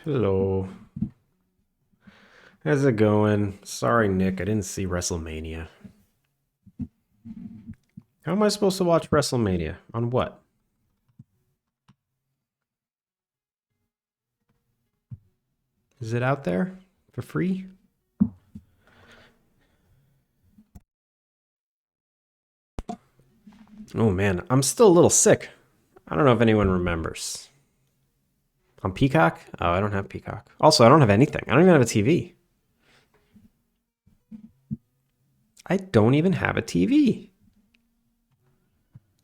Hello. How's it going? Sorry, Nick, I didn't see WrestleMania. How am I supposed to watch WrestleMania? On what? Is it out there for free? Oh man, I'm still a little sick. I don't know if anyone remembers. On Peacock? Oh, I don't have Peacock. Also, I don't have anything. I don't even have a TV. I don't even have a TV.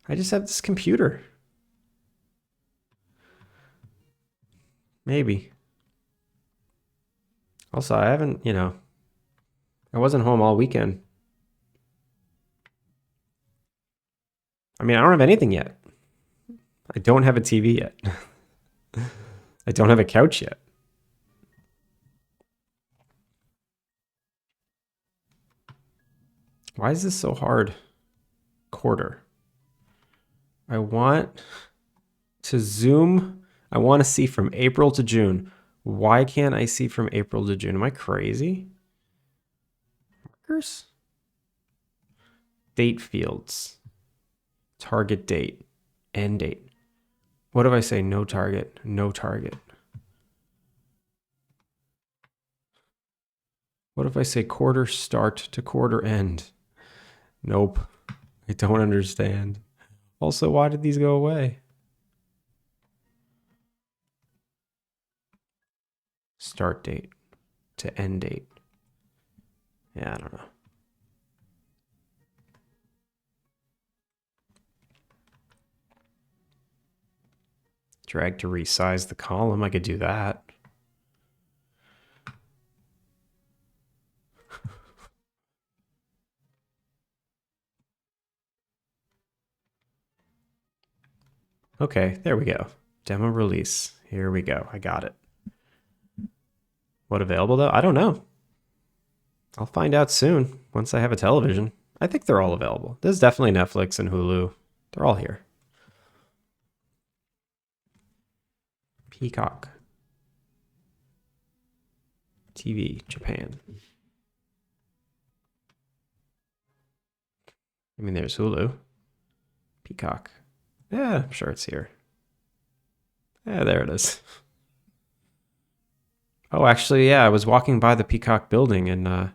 I just have this computer. Maybe. Also, I haven't, I wasn't home all weekend. I mean, I don't have anything yet. I don't have a TV yet. I don't have a couch yet. Why is this so hard? Quarter. I want to zoom. I want to see from April to June. Why can't I see from April to June? Am I crazy? Markers? Date fields. Target date. End date. What if I say no target? No target. What if I say quarter start to quarter end? Nope. I don't understand. Also, why did these go away? Start date to end date. Yeah, I don't know. Drag to resize the column. I could do that. Okay, there we go. Demo release. Here we go. I got it. What available though? I don't know. I'll find out soon once I have a television. I think they're all available. There's definitely Netflix and Hulu. They're all here. Peacock. TV, Japan. I mean, there's Hulu. Peacock. Yeah, I'm sure it's here. Yeah, there it is. Oh, actually, yeah, I was walking by the Peacock building and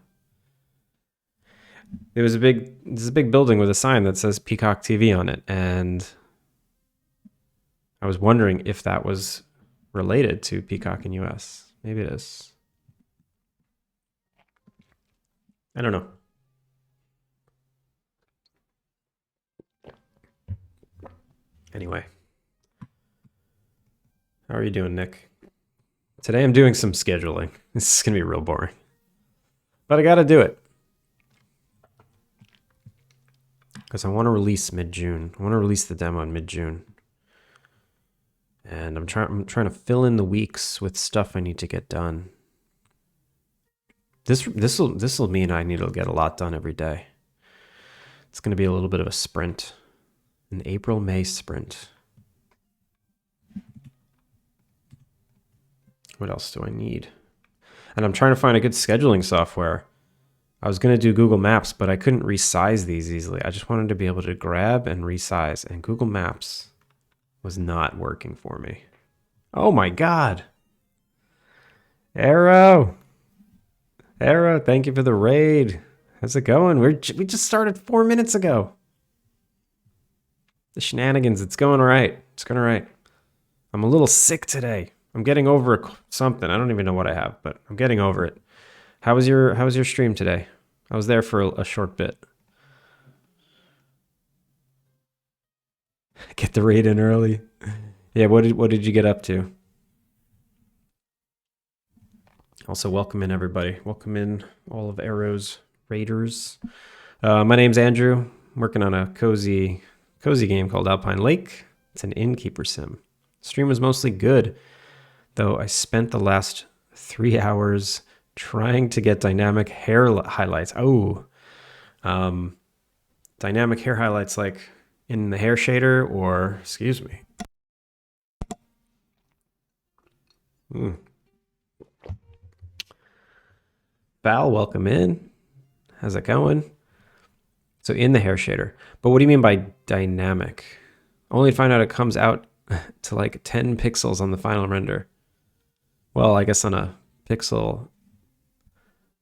there's a big building with a sign that says Peacock TV on it, and I was wondering if that was related to Peacock in US. Maybe it is. I don't know. Anyway, how are you doing, Nick? Today I'm doing some scheduling. This is going to be real boring. But I got to do it. Because I want to release mid-June. I want to release the demo in mid-June. And I'm trying to fill in the weeks with stuff I need to get done. This will mean I need to get a lot done every day. It's going to be a little bit of a sprint. An April-May sprint. What else do I need? And I'm trying to find a good scheduling software. I was going to do Google Maps, but I couldn't resize these easily. I just wanted to be able to grab and resize, and Google Maps was not working for me. Oh my God. Arrow, thank you for the raid. How's it going? We just started 4 minutes ago. The shenanigans, it's going all right. It's going all right. I'm a little sick today. I'm getting over something. I don't even know what I have, but I'm getting over it. How was your stream today? I was there for a short bit. Get the raid in early. Yeah, what did you get up to? Also, welcome in everybody. Welcome in all of Arrow's raiders. My name's Andrew. I'm working on a cozy game called Alpine Lake. It's an Innkeeper-Sim. Stream was mostly good, though I spent the last 3 hours trying to get dynamic hair highlights. Oh, dynamic hair highlights like in the hair shader, or excuse me. Val, welcome in. How's it going? So in the hair shader. But what do you mean by dynamic? Only to find out it comes out to like 10 pixels on the final render. Well, I guess on a pixel.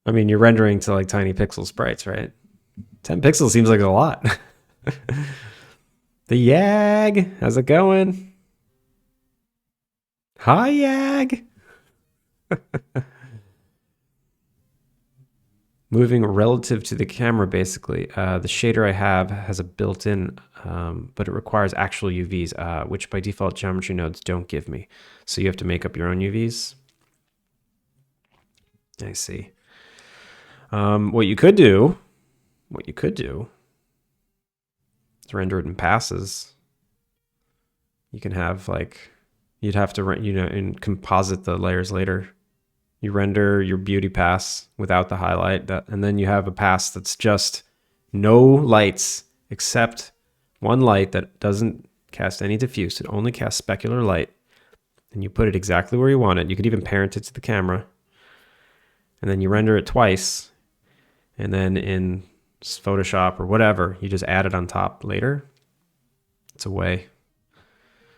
I mean, you're rendering to like tiny pixel sprites, right? 10 pixels seems like a lot. The Yag, how's it going? Hi, Yag. Moving relative to the camera, basically. The shader I have has a built-in, but it requires actual UVs, which by default geometry nodes don't give me. So you have to make up your own UVs. I see. What you could do is render it in passes. You can have like, you'd have to, and composite the layers later. You render your beauty pass without the highlight, and then you have a pass that's just no lights except one light that doesn't cast any diffuse. It only casts specular light. And you put it exactly where you want it. You could even parent it to the camera. And then you render it twice. And then in Photoshop or whatever, you just add it on top later. It's a way.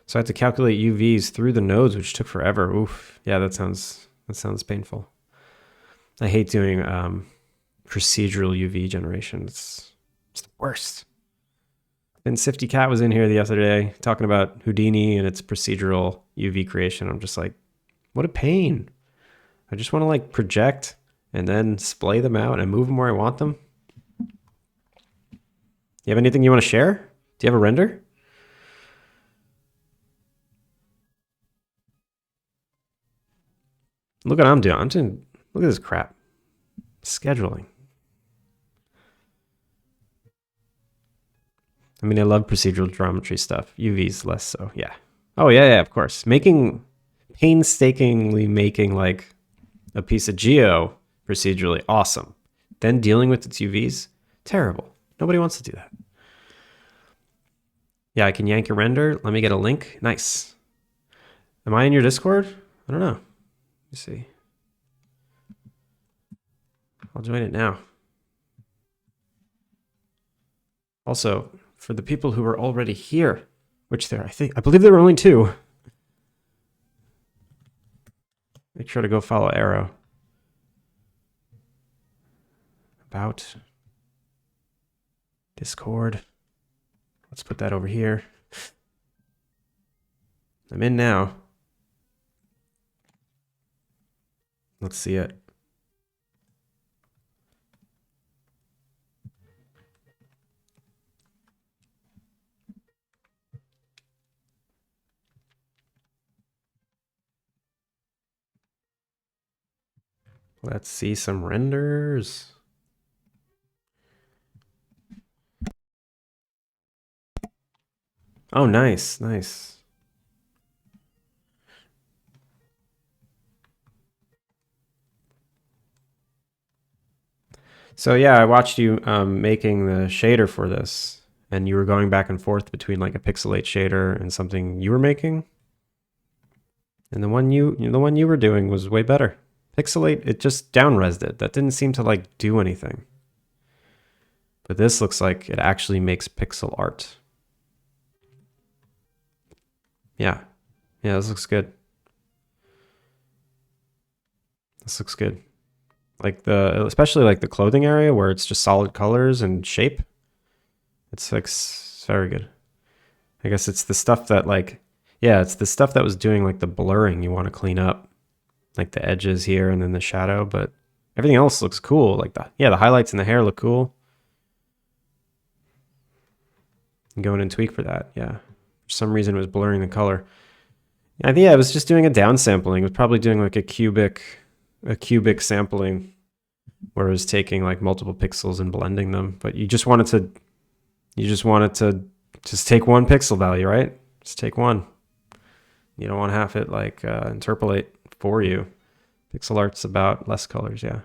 So I had to calculate UVs through the nodes, which took forever. Oof. Yeah, that sounds painful. I hate doing procedural UV generation. It's the worst. And Sifty Cat was in here the other day talking about Houdini and its procedural UV creation. I'm just like, what a pain. I just want to like project and then splay them out and move them where I want them. You have anything you want to share? Do you have a render? Look what I'm doing. Look at this crap. Scheduling. I mean, I love procedural geometry stuff. UV's less so, yeah. Oh, yeah, of course. Painstakingly making like a piece of geo procedurally awesome. Then dealing with its UVs, terrible. Nobody wants to do that. Yeah, I can yank your render. Let me get a link. Nice. Am I in your Discord? I don't know. Let's see. I'll join it now. Also, for the people who are already here, which I believe there were only 2. Make sure to go follow Arrow. About Discord. Let's put that over here. I'm in now. Let's see it. Let's see some renders. Oh, nice. So yeah, I watched you making the shader for this, and you were going back and forth between like a pixelate shader and something you were making. And the one you were doing was way better. Pixelate, it just down-resed it. That didn't seem to like do anything. But this looks like it actually makes pixel art. Yeah, this looks good. This looks good. Like especially like the clothing area where it's just solid colors and shape. It's like very good. I guess it's the stuff that like, yeah, it's the stuff that was doing like the blurring you want to clean up. Like the edges here and then the shadow, but everything else looks cool. Like the highlights in the hair look cool. And go in and tweak for that. Yeah. For some reason it was blurring the color. I think it was just doing a downsampling. It was probably doing like a cubic sampling where it was taking like multiple pixels and blending them. But you just wanted to just take one pixel value, right? Just take one. You don't want to have it like interpolate for you. Pixel art's about less colors, yeah.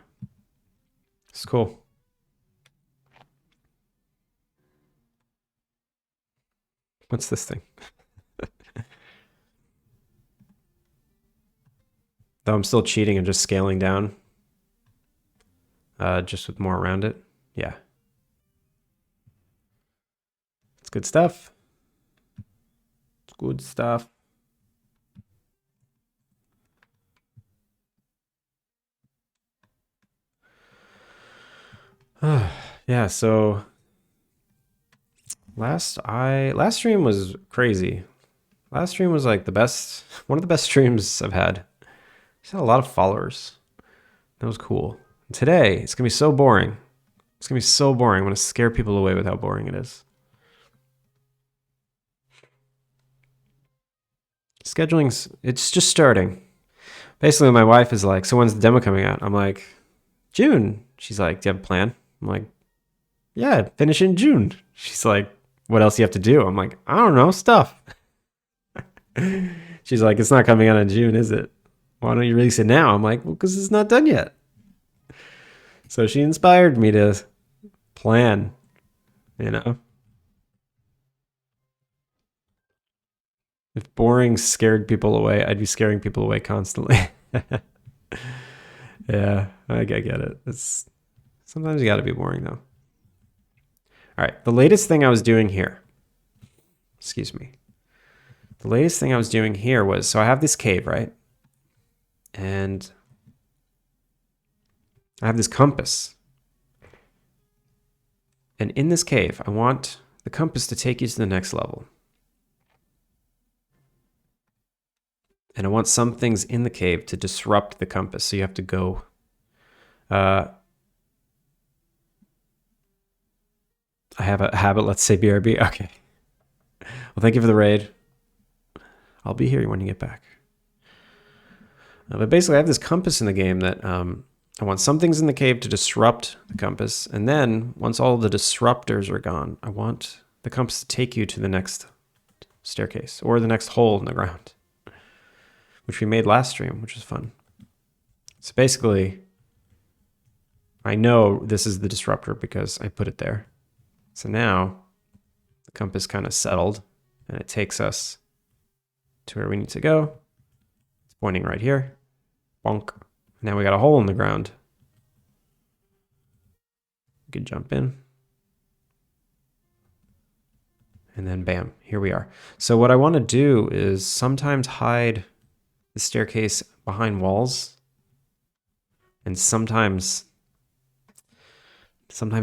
It's cool. What's this thing? Though I'm still cheating and just scaling down. just with more around it. Yeah. It's good stuff. It's good stuff. Yeah, so last stream was crazy. Last stream was like the best, one of the best streams I've had. Just had a lot of followers. That was cool. And today, it's gonna be so boring. It's gonna be so boring. I'm gonna scare people away with how boring it is. Scheduling's, it's just starting. Basically, my wife is like, so when's the demo coming out? I'm like, June. She's like, do you have a plan? I'm like, yeah, finish in June. She's like, what else do you have to do? I'm like, I don't know, stuff. She's like, it's not coming out in June, is it? Why don't you release it now? I'm like, well, because it's not done yet. So she inspired me to plan, you know? If boring scared people away, I'd be scaring people away constantly. Yeah, I get it. It's sometimes you got to be boring though. All right, the latest thing I was doing here. Excuse me. The latest thing I was doing here was, so I have this cave, right? And I have this compass. And in this cave, I want the compass to take you to the next level. And I want some things in the cave to disrupt the compass. So you have to go. I have a habit, let's say BRB. Okay. Well, thank you for the raid. I'll be here when you get back. But basically, I have this compass in the game that I want some things in the cave to disrupt the compass. And then once all the disruptors are gone, I want the compass to take you to the next staircase or the next hole in the ground, which we made last stream, which was fun. So basically, I know this is the disruptor because I put it there. So now the compass kind of settled and it takes us to where we need to go. It's pointing right here. Bonk. Now we got a hole in the ground. We could jump in. And then bam, here we are. So what I want to do is sometimes hide the staircase behind walls. And sometimes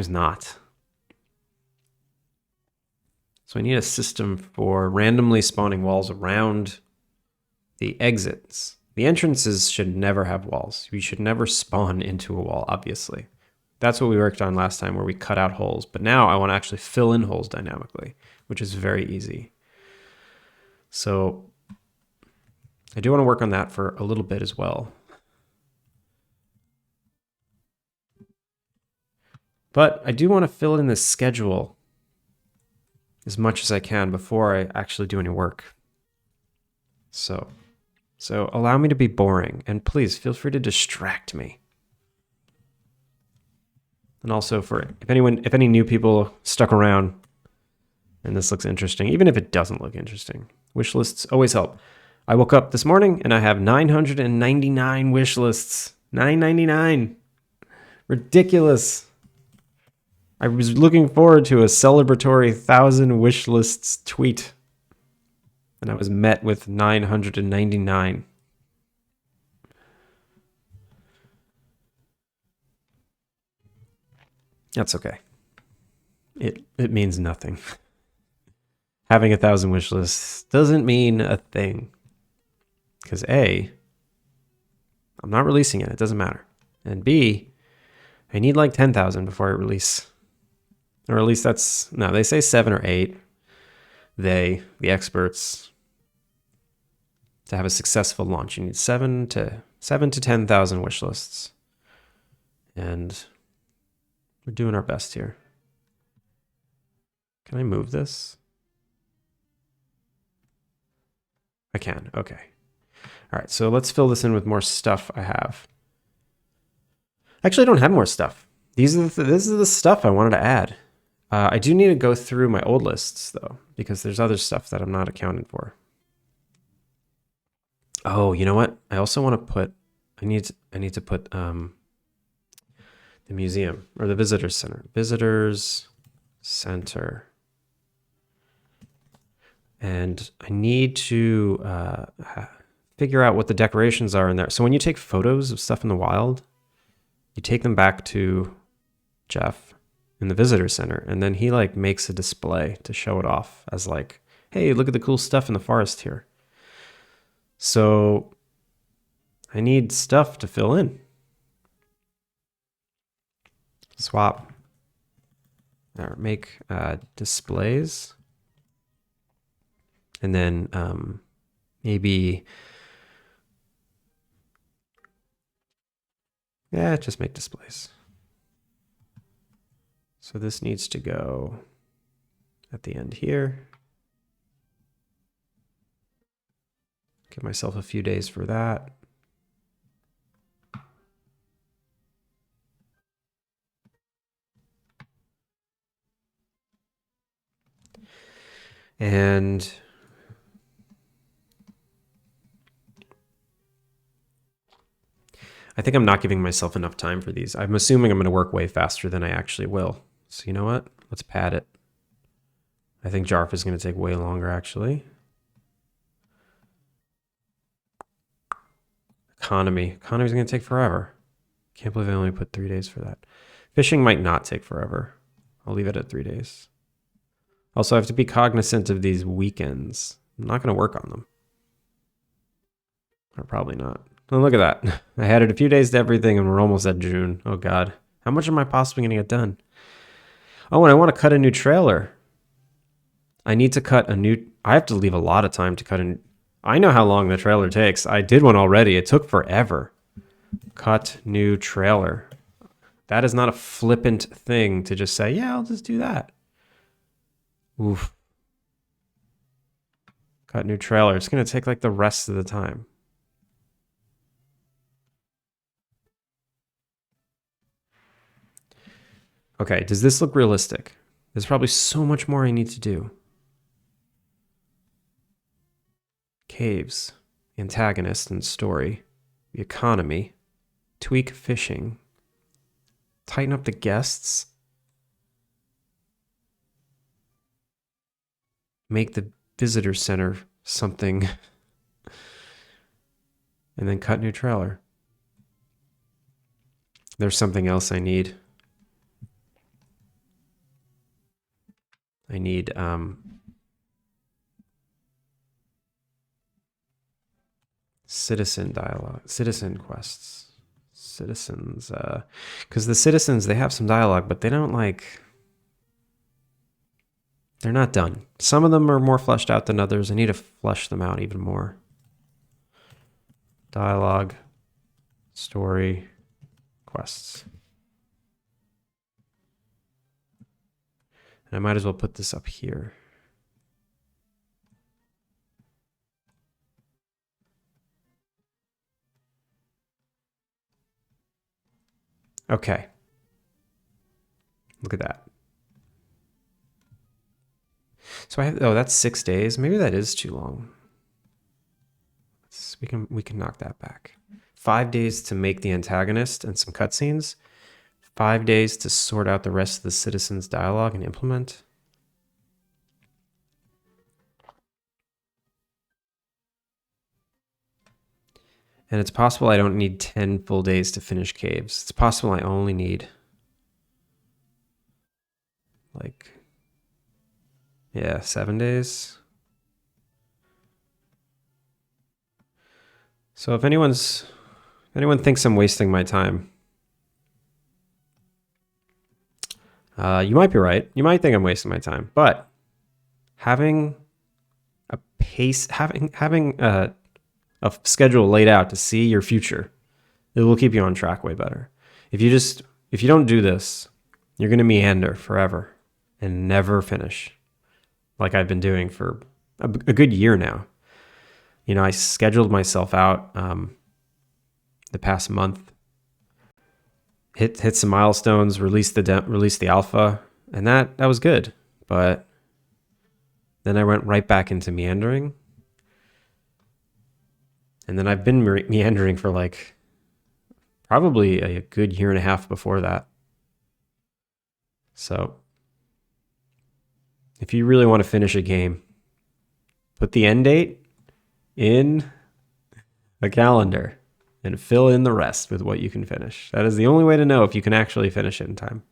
not. So I need a system for randomly spawning walls around the exits. The entrances should never have walls. You should never spawn into a wall, obviously. That's what we worked on last time where we cut out holes. But now I want to actually fill in holes dynamically, which is very easy. So I do want to work on that for a little bit as well. But I do want to fill in this schedule as much as I can before I actually do any work. So allow me to be boring, and please feel free to distract me. And also for if any new people stuck around and this looks interesting, even if it doesn't look interesting, wish lists always help. I woke up this morning and I have 999 wish lists. 999. Ridiculous. I was looking forward to a celebratory 1,000 wish lists tweet. And I was met with 999. That's okay. It means nothing. Having 1,000 wish lists doesn't mean a thing. Because A, I'm not releasing it. It doesn't matter. And B, I need like 10,000 before I release. Or at least that's, no, they say 7 or 8. The experts, to have a successful launch, you need 7 to 10,000 wish lists. And we're doing our best here. Can I move this? I can, okay. All right, so let's fill this in with more stuff I have. Actually, I don't have more stuff. This is the stuff I wanted to add. I do need to go through my old lists though, because there's other stuff that I'm not accounting for. Oh, you know what? I also want to put, I need to put The museum or the visitors center. Visitors center. And I need to figure out what the decorations are in there. So when you take photos of stuff in the wild, you take them back to Jeff in the visitor center, and then he like makes a display to show it off as like, hey, look at the cool stuff in the forest here. So I need stuff to fill in. Swap. Or make displays. And then maybe, yeah, just make displays. So this needs to go at the end here. Give myself a few days for that. And I think I'm not giving myself enough time for these. I'm assuming I'm going to work way faster than I actually will. So you know what? Let's pad it. I think Jarf is going to take way longer, actually. Economy. Economy is going to take forever. Can't believe I only put 3 days for that. Fishing might not take forever. I'll leave it at 3 days. Also, I have to be cognizant of these weekends. I'm not going to work on them. Or probably not. Oh, look at that. I added a few days to everything and we're almost at June. Oh, God. How much am I possibly going to get done? Oh, and I want to cut a new trailer. I need to cut a new... I have to leave a lot of time to cut a... I know how long the trailer takes. I did one already. It took forever. Cut new trailer. That is not a flippant thing to just say, yeah, I'll just do that. Oof. Cut new trailer. It's going to take like the rest of the time. Okay, does this look realistic? There's probably so much more I need to do. Caves, antagonist and story, the economy, tweak fishing, tighten up the guests, make the visitor center something, and then cut new trailer. There's something else I need. I need citizen dialogue, citizen quests, citizens, because the citizens, they have some dialogue, but they don't like, they're not done. Some of them are more fleshed out than others. I need to flesh them out even more. Dialogue, story, quests. And I might as well put this up here. Okay. Look at that. So I have, oh, that's 6 days. Maybe that is too long. We can knock that back. 5 days to make the antagonist and some cutscenes. 5 days to sort out the rest of the citizens' dialogue and implement. And it's possible I don't need 10 full days to finish caves. It's possible I only need like, yeah, 7 days. So if anyone thinks I'm wasting my time, you might be right. You might think I'm wasting my time, but having a pace, having a schedule laid out to see your future, it will keep you on track way better. If you don't do this, you're going to meander forever and never finish, like I've been doing for a good year now. You know, I scheduled myself out the past month, hit some milestones, released the alpha, and that was good. But then I went right back into meandering. And then I've been meandering for like probably a good year and a half before that. So if you really want to finish a game, put the end date in a calendar and fill in the rest with what you can finish. That is the only way to know if you can actually finish it in time.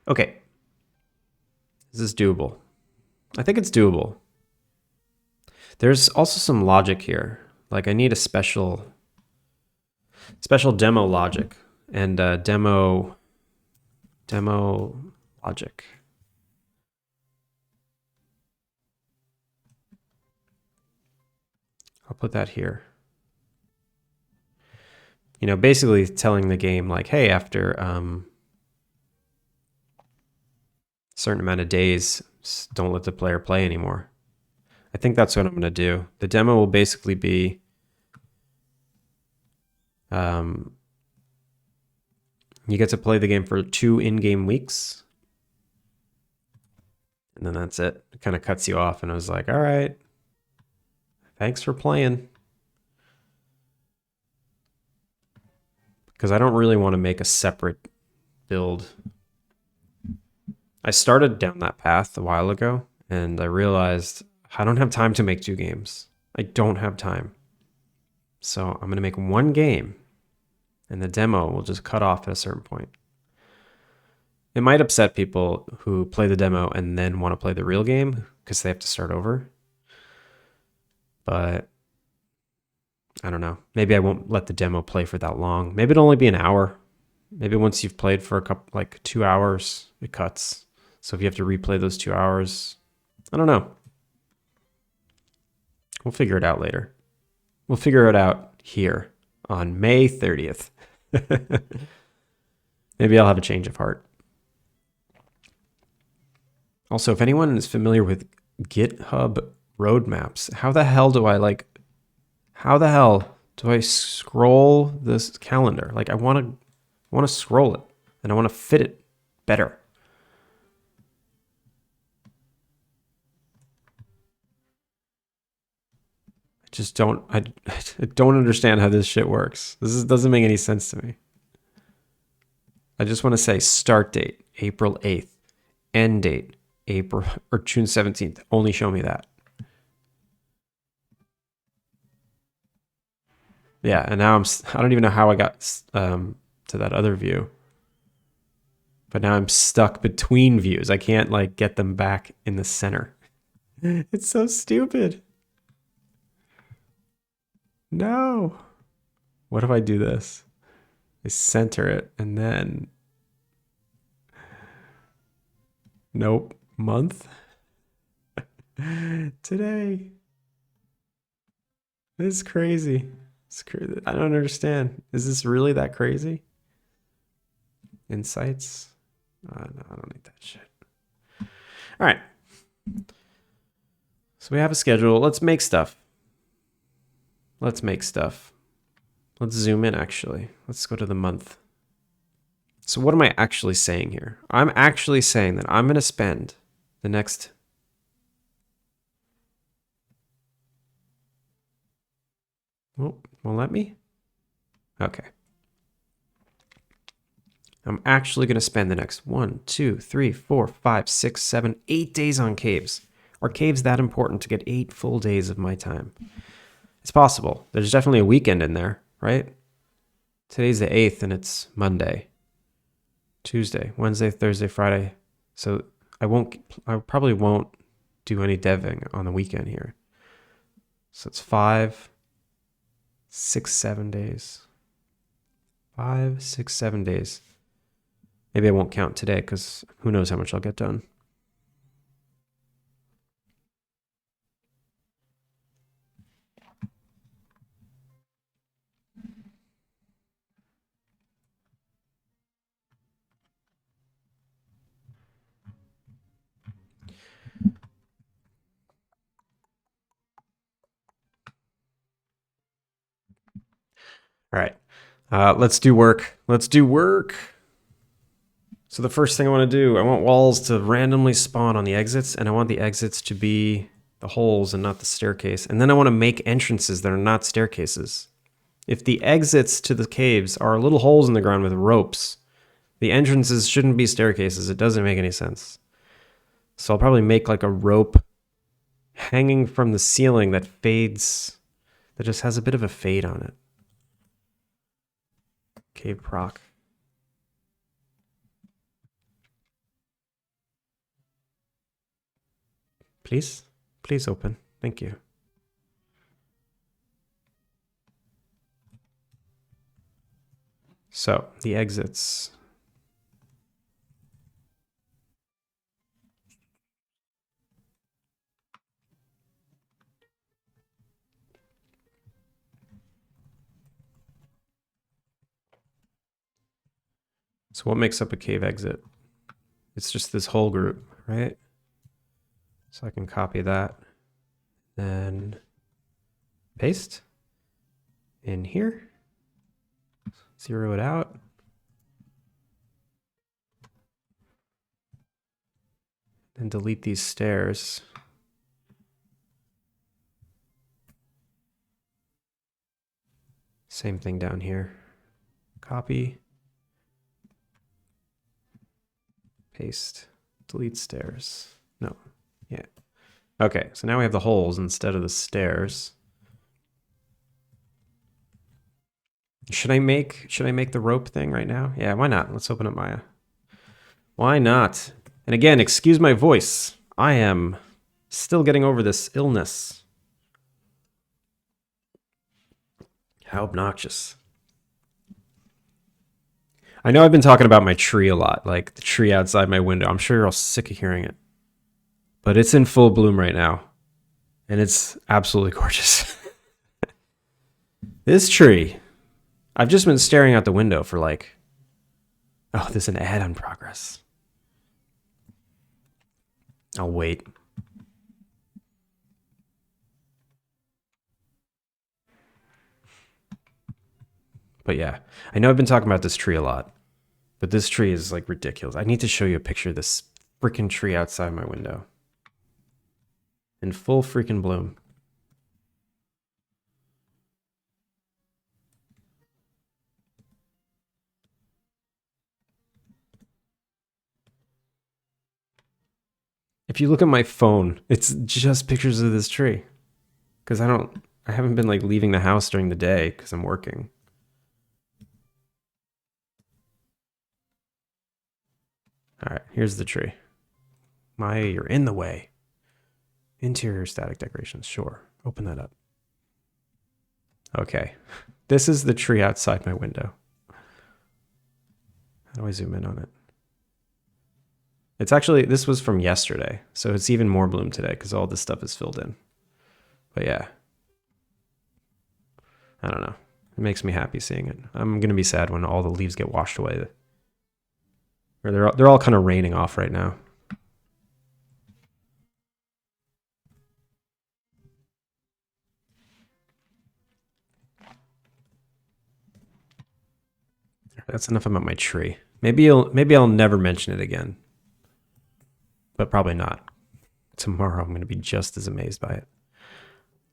Okay. Is this doable? I think it's doable. There's also some logic here. Like I need a special demo logic and demo logic. I'll put that here. You know, basically telling the game like, hey, after a certain amount of days, don't let the player play anymore. I think that's what I'm going to do. The demo will basically be you get to play the game for 2 in-game weeks. And then that's it. It kind of cuts you off. And I was like, all right, thanks for playing. Because I don't really want to make a separate build. I started down that path a while ago, and I realized I don't have time to make 2 games. I don't have time. So I'm going to make 1 game, and the demo will just cut off at a certain point. It might upset people who play the demo and then want to play the real game because they have to start over. But I don't know. Maybe I won't let the demo play for that long. Maybe it'll only be an hour. Maybe once you've played for a couple, like 2 hours, it cuts. So if you have to replay those 2 hours, I don't know. We'll figure it out later. We'll figure it out here on May 30th. Maybe I'll have a change of heart. Also, if anyone is familiar with GitHub roadmaps, how the hell do I scroll this calendar? Like I want to scroll it and I want to fit it better. I don't understand how this shit works. Doesn't make any sense to me. I just want to say start date, April 8th, end date, April or June 17th. Only show me that. Yeah, and now I don't even know how I got to that other view. But now I'm stuck between views. I can't like get them back in the center. It's so stupid. No. What if I do this? I center it and then nope, month. Today. This is crazy. It's crazy. I don't understand. Is this really that crazy? Insights? No, I don't need that shit. All right. So we have a schedule. Let's make stuff. Let's zoom in, actually. Let's go to the month. So what am I actually saying here? I'm actually saying that I'm going to spend the next... Oh, won't let me? Okay. I'm actually going to spend the next 1, 2, 3, 4, 5, 6, 7, 8 days on caves. Are caves that important to get 8 full days of my time? It's possible. There's definitely a weekend in there, right? Today's the 8th and it's Monday, Tuesday, Wednesday, Thursday, Friday. So I probably won't do any deving on the weekend here. So it's 5, 6, 7 days. 5, 6, 7 days. Maybe I won't count today because who knows how much I'll get done. All right, let's do work. So the first thing I want to do, I want walls to randomly spawn on the exits, and I want the exits to be the holes and not the staircase. And then I want to make entrances that are not staircases. if the exits to the caves are little holes in the ground with ropes, the entrances shouldn't be staircases. It doesn't make any sense. So I'll probably make like a rope hanging from the ceiling that fades, that just has a bit of a fade on it. Cave proc. Please? Please open. Thank you. So, the exits. So what makes up a cave exit? It's just this whole group, right? So I can copy that. Then paste in here. Zero it out. And delete these stairs. Same thing down here. Copy. Paste. Delete stairs. No. Yeah. Okay, so now we have the holes instead of the stairs. Should I make the rope thing right now? Yeah, why not? Let's open up Maya. Why not? And again, excuse my voice. I am still getting over this illness. How obnoxious. I know I've been talking about my tree a lot, like the tree outside my window. I'm sure you're all sick of hearing it. But it's in full bloom right now. And it's absolutely gorgeous. This tree, I've just been staring out the window for like, oh, there's an ad on progress. I'll wait. But yeah, I know I've been talking about this tree a lot, but this tree is like ridiculous. I need to show you a picture of this freaking tree outside my window. In full freaking bloom. If you look at my phone, it's just pictures of this tree. Because I haven't been like leaving the house during the day because I'm working. All right, here's the tree. Maya, you're in the way. Interior static decorations, sure. Open that up. Okay, this is the tree outside my window. How do I zoom in on it? It's actually, this was from yesterday, so it's even more bloom today because all this stuff is filled in. But yeah, I don't know. It makes me happy seeing it. I'm gonna be sad when all the leaves get washed away. Or they're all kind of raining off right now. That's enough about my tree. Maybe I'll never mention it again. But probably not. Tomorrow I'm going to be just as amazed by it.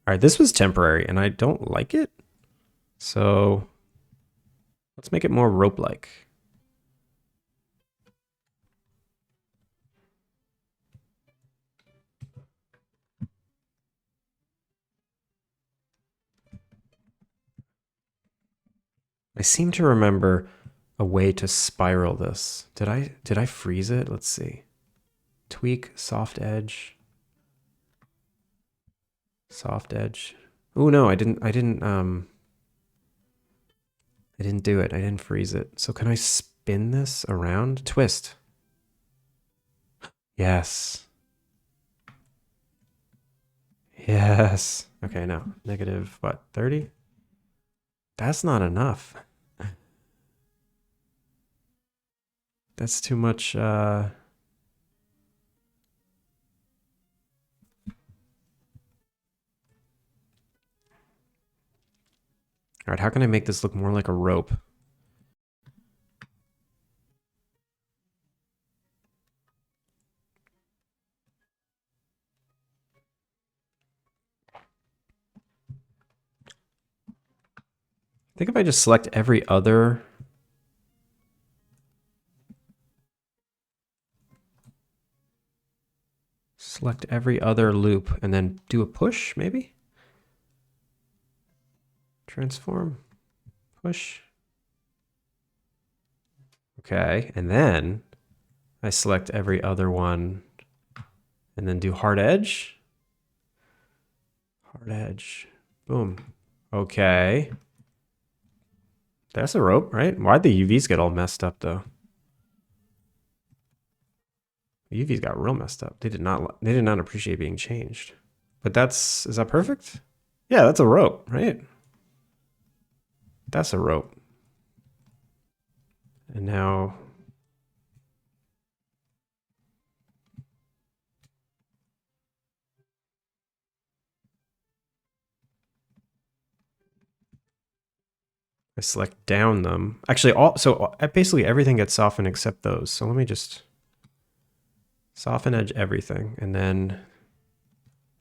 All right, this was temporary and I don't like it. So let's make it more rope-like. I seem to remember a way to spiral this. Did I freeze it? Let's see. Tweak, soft edge. Soft edge. Oh no, I didn't do it. I didn't freeze it. So can I spin this around? Twist. Yes. Yes. Okay, now negative what? 30? That's not enough. That's too much All right, how can I make this look more like a rope? I think if I just select every other... Select every other loop and then do a push, maybe? Transform, push. Okay, and then I select every other one and then do hard edge. Hard edge, boom. Okay. That's a rope, right? Why'd the UVs get all messed up though? The UVs got real messed up. They did not appreciate being changed. But is that perfect? Yeah, that's a rope, right? That's a rope. And now I select down them. Actually, basically everything gets softened except those. So let me just soften edge everything. And then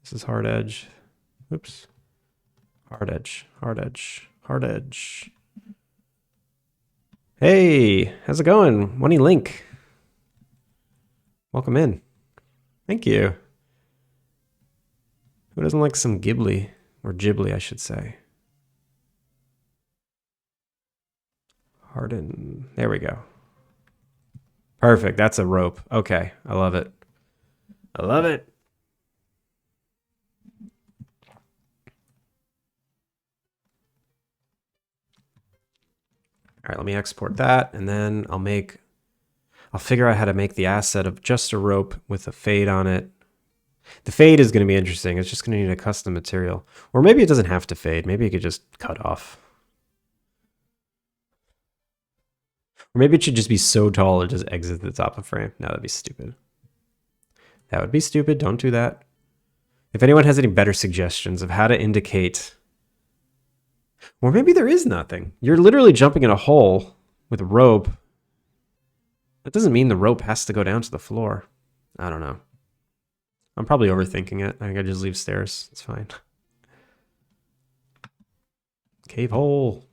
this is hard edge. Oops. Hard edge, hard edge, hard edge. Hey, how's it going? Money Link. Welcome in. Thank you. Who doesn't like some Ghibli? Or Ghibli, I should say. Harden. There we go. Perfect. That's a rope. Okay. I love it. I love it. All right, let me export that, and then I'll figure out how to make the asset of just a rope with a fade on it. The fade is going to be interesting. It's just going to need a custom material. Or maybe it doesn't have to fade. Maybe it could just cut off. Or maybe it should just be so tall it just exits the top of the frame. No, that'd be stupid. That would be stupid. Don't do that. If anyone has any better suggestions of how to indicate... Or maybe there is nothing. You're literally jumping in a hole with a rope. That doesn't mean the rope has to go down to the floor. I don't know. I'm probably overthinking it. I think I just leave stairs. It's fine. Cave hole.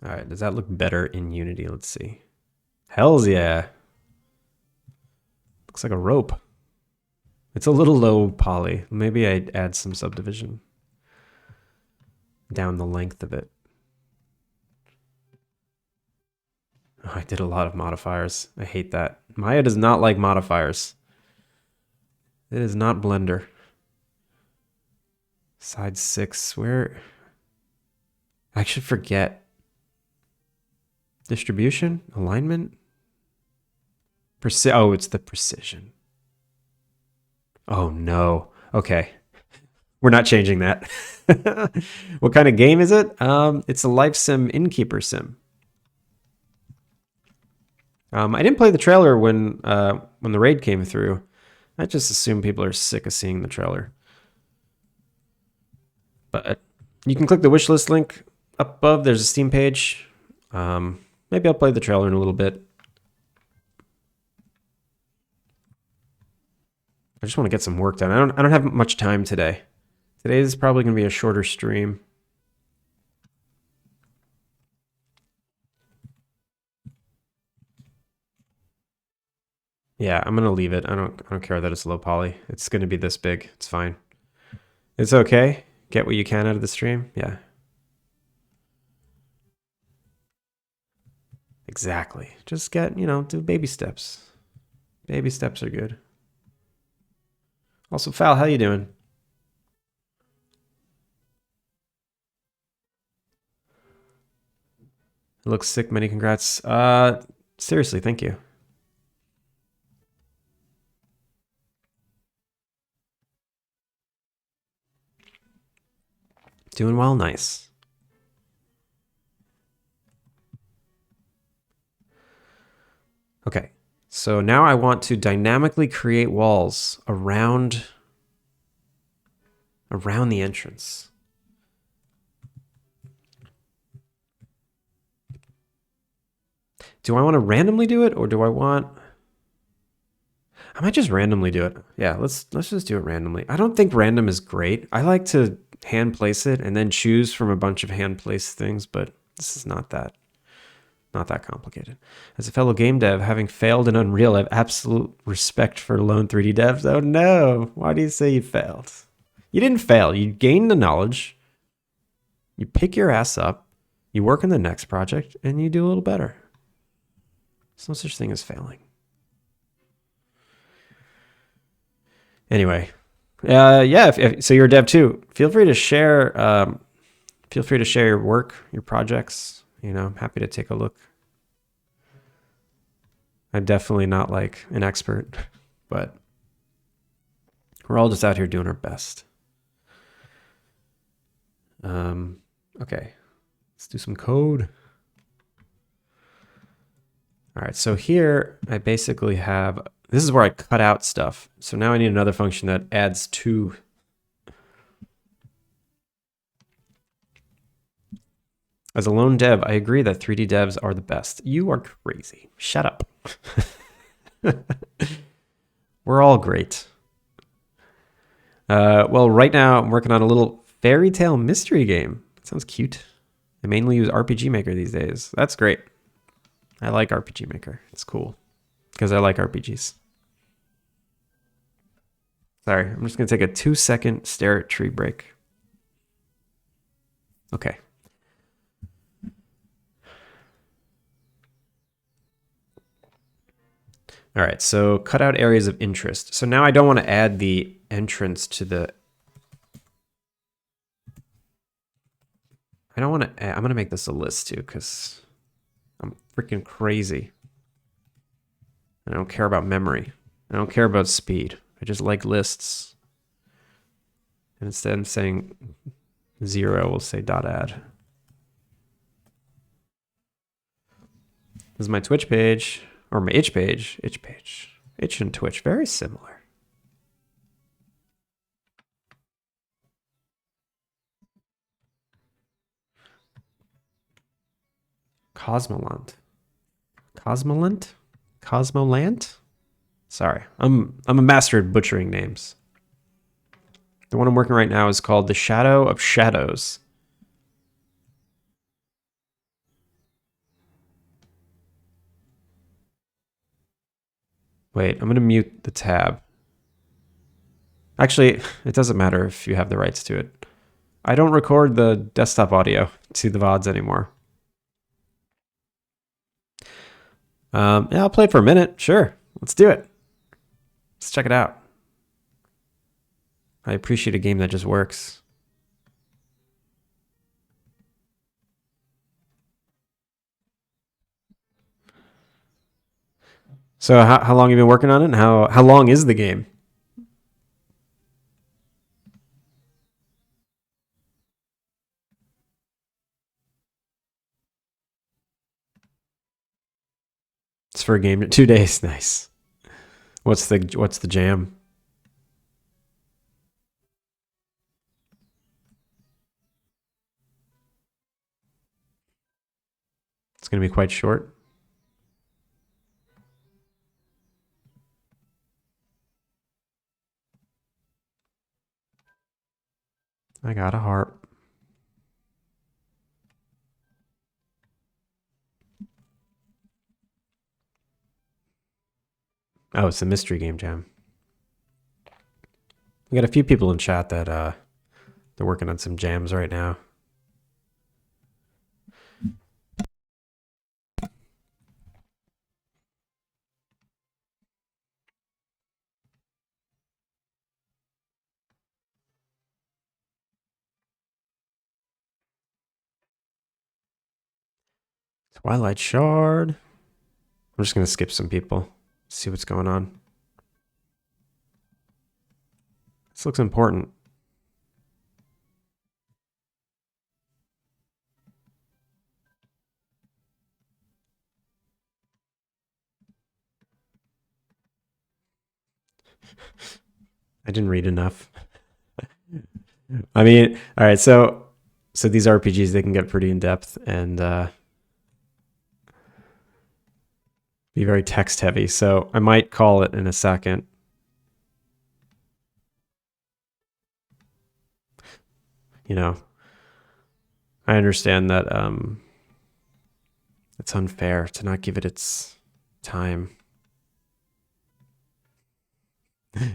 All right, does that look better in Unity? Let's see. Hells yeah. Looks like a rope. It's a little low poly. Maybe I'd add some subdivision down the length of it. Oh, I did a lot of modifiers. I hate that. Maya does not like modifiers. It is not Blender. Side 6, where? I should forget. Distribution? Alignment? Oh, it's the precision. Oh no. Okay. We're not changing that. What kind of game is it? It's a life sim Innkeeper-Sim. I didn't play the trailer when the raid came through. I just assume people are sick of seeing the trailer. But you can click the wishlist link up above. There's a Steam page. Maybe I'll play the trailer in a little bit. I just want to get some work done. I don't have much time today. Today is probably going to be a shorter stream. Yeah, I'm going to leave it. I don't care that it's low poly. It's going to be this big. It's fine. It's okay. Get what you can out of the stream. Yeah. Exactly. Just do baby steps. Baby steps are good. Also, Fal, how you doing? It looks sick. Many congrats. Seriously, thank you. Doing well, nice. Okay, so now I want to dynamically create walls around the entrance. Do I want to randomly do it, or do I want... I might just randomly do it. Yeah, let's just do it randomly. I don't think random is great. I like to hand place it and then choose from a bunch of hand placed things, but this is not that complicated. As a fellow game dev, having failed in Unreal, I have absolute respect for lone 3D devs. Oh no, why do you say you failed? You didn't fail. You gained the knowledge. You pick your ass up. You work on the next project, and you do a little better. There's no such thing as failing. Anyway, yeah. So you're a dev too. Feel free to share. Feel free to share your work, your projects. You know, I'm happy to take a look. I'm definitely not like an expert, but we're all just out here doing our best. Okay, let's do some code. All right, so here I basically have, this is where I cut out stuff. So now I need another function that adds to. As a lone dev, I agree that 3D devs are the best. You are crazy. Shut up. We're all great. Well, right now I'm working on a little fairy tale mystery game. That sounds cute. I mainly use RPG Maker these days. That's great. I like RPG Maker. It's cool because I like RPGs. Sorry, I'm just going to take a 2-second stare at tree break. Okay. All right, so cut out areas of interest. So now I don't want to add the entrance to the... I don't want to add... I'm going to make this a list too because I'm freaking crazy. I don't care about memory. I don't care about speed. I just like lists. And instead of saying 0, we'll say .add. This is my Twitch page. Or my itch page. Itch and Twitch, very similar. Cosmoland. Cosmoland? Sorry, I'm a master at butchering names. The one I'm working right now is called The Shadow of Shadows. Wait, I'm going to mute the tab. Actually, it doesn't matter if you have the rights to it. I don't record the desktop audio to the VODs anymore. Yeah, I'll play it for a minute. Sure, let's do it. Let's check it out. I appreciate a game that just works. So how long have you been working on it? And how long is the game? It's for a game. 2 days. Nice. What's the jam? It's going to be quite short. I got a heart. Oh, it's a mystery game jam. We got a few people in chat that they're working on some jams right now. Twilight Shard. I'm just going to skip some people. See what's going on. This looks important. I didn't read enough. I mean, all right, so these RPGs, they can get pretty in-depth and be very text-heavy, so I might call it in a second. you know, I understand that it's unfair to not give it its time.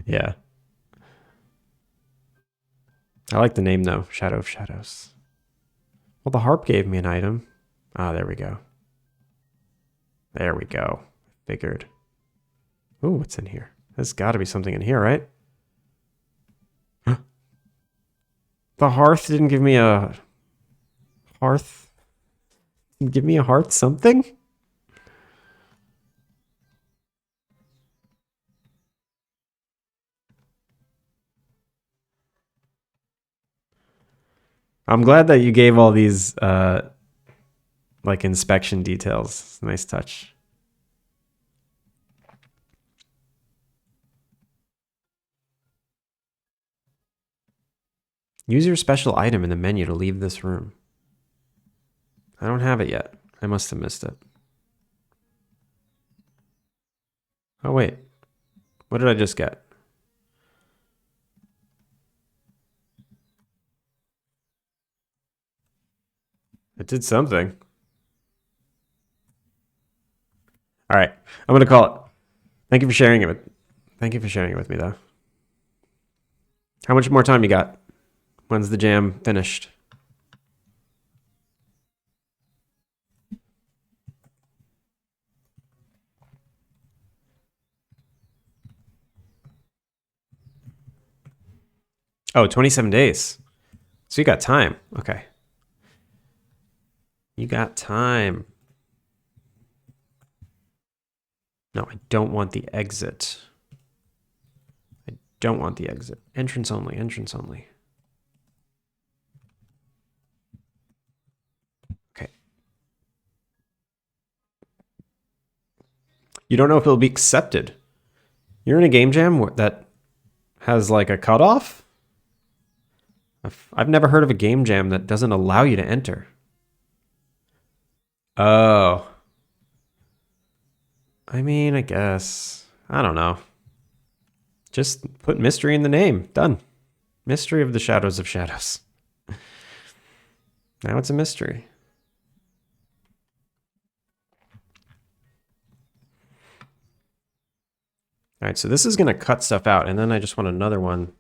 Yeah. I like the name though, Shadow of Shadows. Well, the harp gave me an item. Ah, there we go. There we go. Figured. Ooh, what's in here? There's got to be something in here, right? The hearth didn't give me a hearth. Give me a hearth something? I'm glad that you gave all these like inspection details. Nice touch. Use your special item in the menu to leave this room. I don't have it yet. I must have missed it. Oh, wait. What did I just get? It did something. All right. I'm going to call it. Thank you for sharing it with me, though. How much more time you got? When's the jam finished? Oh, 27 days. So you got time. Okay. You got time. No, I don't want the exit. I don't want the exit. Entrance only, entrance only. Okay. You don't know if it'll be accepted. You're in a game jam that has like a cutoff? I've never heard of a game jam that doesn't allow you to enter. Oh. I mean, I guess. I don't know. Just put mystery in the name. Done. Mystery of the Shadows of Shadows. Now it's a mystery. All right, so this is going to cut stuff out, and then I just want another one.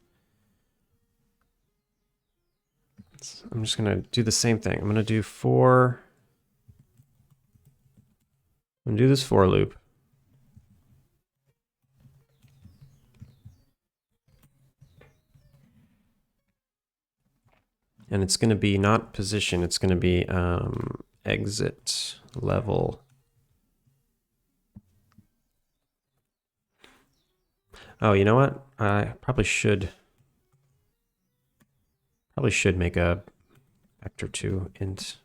I'm just going to do the same thing. I'm going to do for... I'm going to do this for loop. And it's going to be not position, it's going to be exit level. Oh, you know what? I probably should make a vector 2 int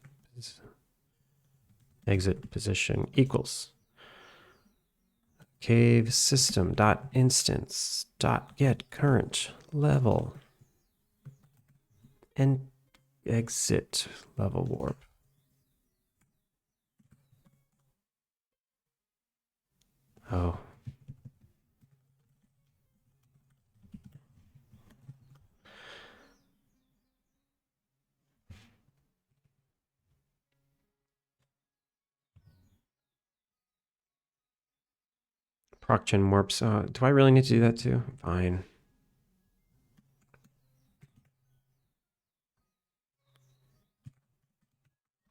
exit position equals cave system dot instance dot get current level and exit level warp. Oh. Procgen warps. Do I really need to do that too? Fine.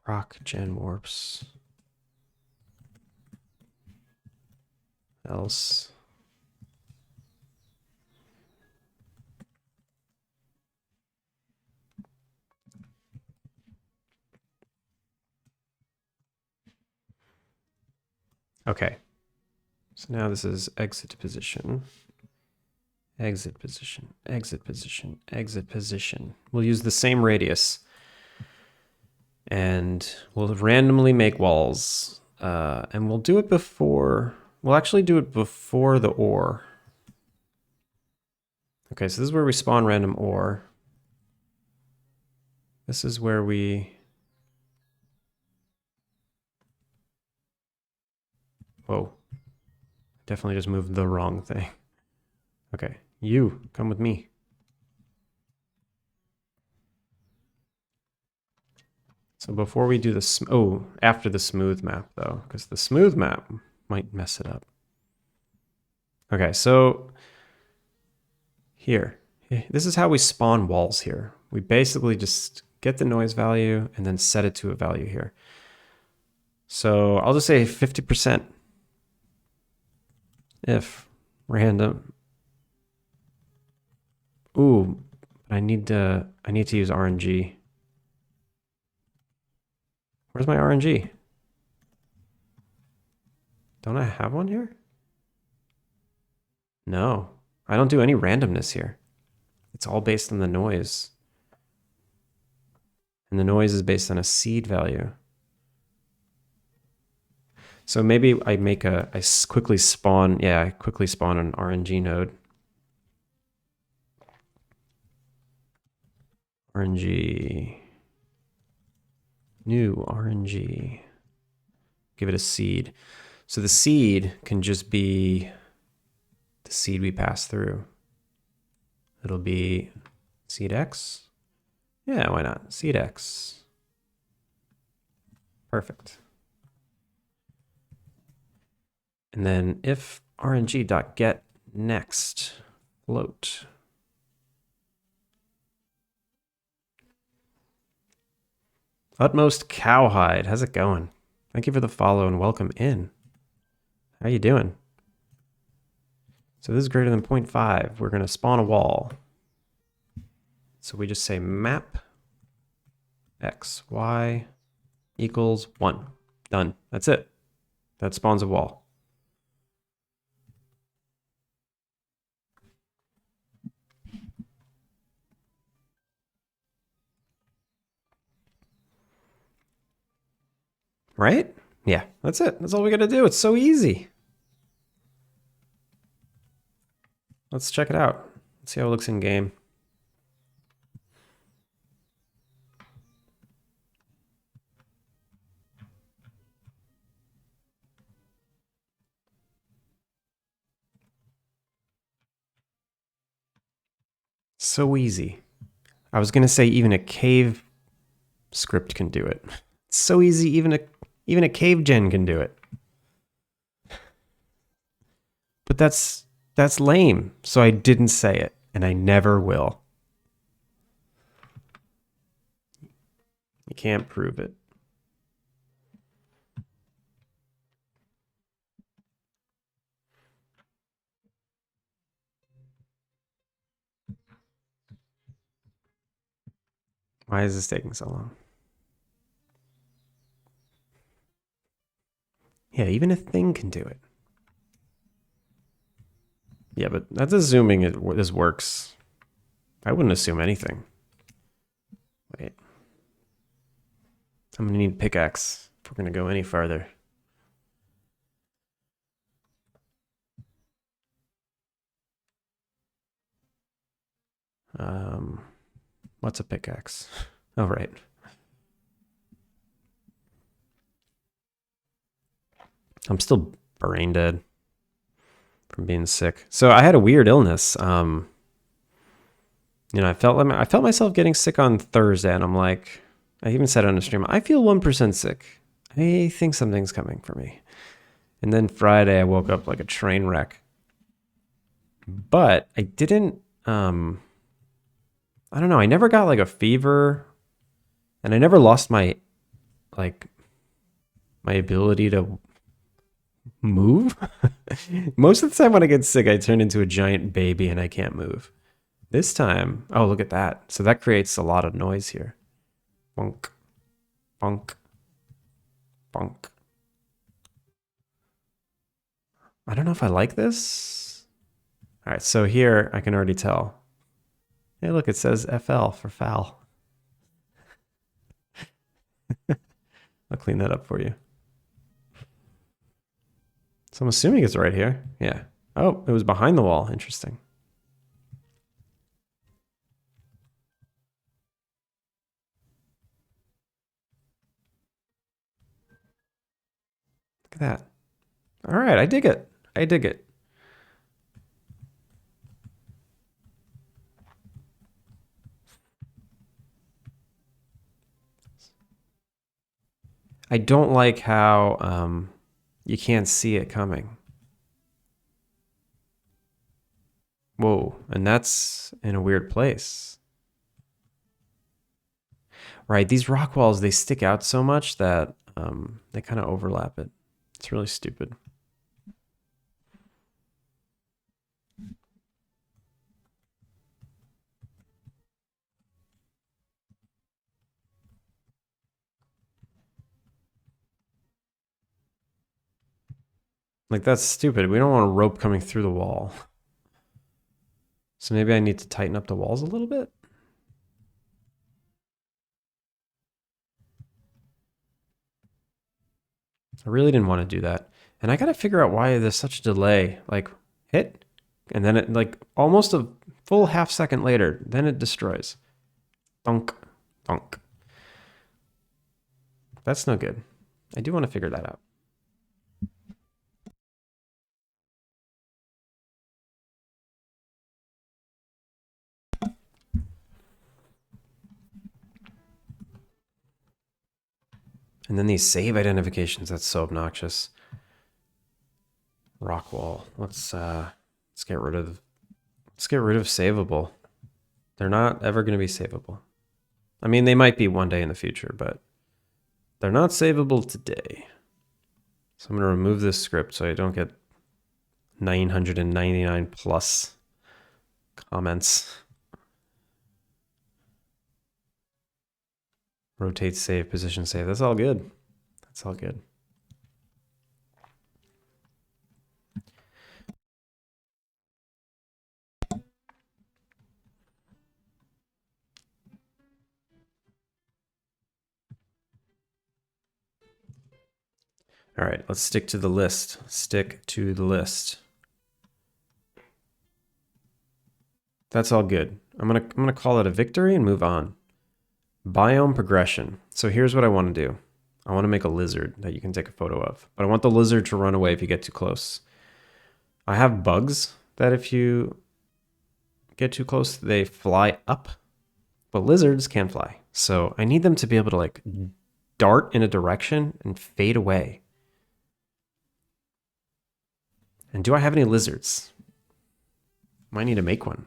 Procgen warps. Else. Okay. So now this is exit position. Exit position, exit position, exit position. We'll use the same radius. And we'll randomly make walls. And we'll do it before... We'll actually do it before the ore. Okay, so this is where we spawn random ore. This is where we... Whoa. Definitely just moved the wrong thing. Okay, you, come with me. So before we do the after the smooth map though, because the smooth map might mess it up. Okay, so here, this is how we spawn walls here. We basically just get the noise value and then set it to a value here. So I'll just say 50% if random. Ooh, I need to use RNG. Where's my RNG? Don't I have one here? No, I don't do any randomness here. It's all based on the noise. And the noise is based on a seed value. So maybe I make I quickly spawn an RNG node. RNG. New RNG. Give it a seed. So the seed can just be the seed we pass through. It'll be seed X. Yeah, why not? Seed X. Perfect. And then if RNG.get next float. Utmost Cowhide, how's it going? Thank you for the follow and welcome in. How you doing? So this is greater than 0.5. We're going to spawn a wall. So we just say map x, y equals 1. Done. That's it. That spawns a wall. Right? Yeah, that's it. That's all we got to do. It's so easy. Let's check it out. Let's see how it looks in game. So easy. I was going to say even a cave script can do it. It's so easy, even a cave gen can do it. But that's lame, so I didn't say it, and I never will. You can't prove it. Why is this taking so long? Yeah, even a thing can do it. Yeah, but that's assuming this works. I wouldn't assume anything. Wait. I'm gonna need pickaxe if we're gonna go any farther. What's a pickaxe? Oh, right. I'm still brain dead from being sick. So I had a weird illness. You know, I felt myself getting sick on Thursday, and I'm like, I even said on the stream, I feel 1% sick. I think something's coming for me. And then Friday, I woke up like a train wreck. But I didn't. I don't know. I never got like a fever, and I never lost my ability to move. Most of the time when I get sick, I turn into a giant baby and I can't move. This time, oh, look at that. So that creates a lot of noise here. Bonk, bonk, bonk. I don't know if I like this. All right, so here I can already tell. Hey, look, it says FL for foul. I'll clean that up for you. So I'm assuming it's right here. Yeah. Oh, it was behind the wall. Interesting. Look at that. All right, I dig it. I dig it. I don't like how you can't see it coming. Whoa, and that's in a weird place. Right, these rock walls, they stick out so much that they kind of overlap it. It's really stupid. Like, that's stupid. We don't want a rope coming through the wall. So maybe I need to tighten up the walls a little bit? I really didn't want to do that. And I got to figure out why there's such a delay. Like, hit, and then it, like, almost a full half second later, then it destroys. Thunk, thunk. That's no good. I do want to figure that out. And then these save identifications, that's so obnoxious. Rock wall. Let's get rid of savable. They're not ever going to be savable. I mean, they might be one day in the future, but they're not savable today. So I'm going to remove this script so I don't get 999 plus comments. Rotate save, position save. That's all good. That's all good. All right, let's stick to the list. Stick to the list. That's all good. I'm gonna call it a victory and move on. Biome progression. So here's what I want to do. I want to make a lizard that you can take a photo of, but I want the lizard to run away if you get too close. I have bugs that if you get too close, they fly up, but lizards can't fly. So I need them to be able to like dart in a direction and fade away. And do I have any lizards? Might need to make one.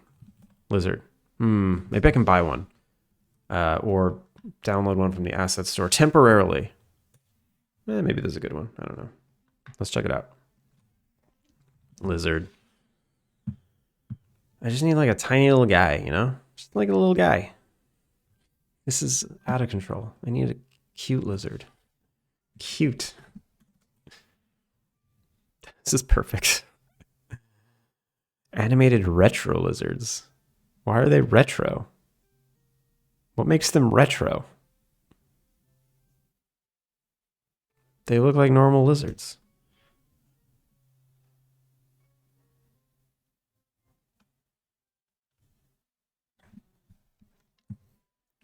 Lizard. Maybe I can buy one. Or download one from the asset store temporarily. Maybe there's a good one. I don't know. Let's check it out. Lizard. I just need like a tiny little guy, you know? Just like a little guy. This is out of control. I need a cute lizard. Cute. This is perfect. Animated retro lizards. Why are they retro? What makes them retro? They look like normal lizards.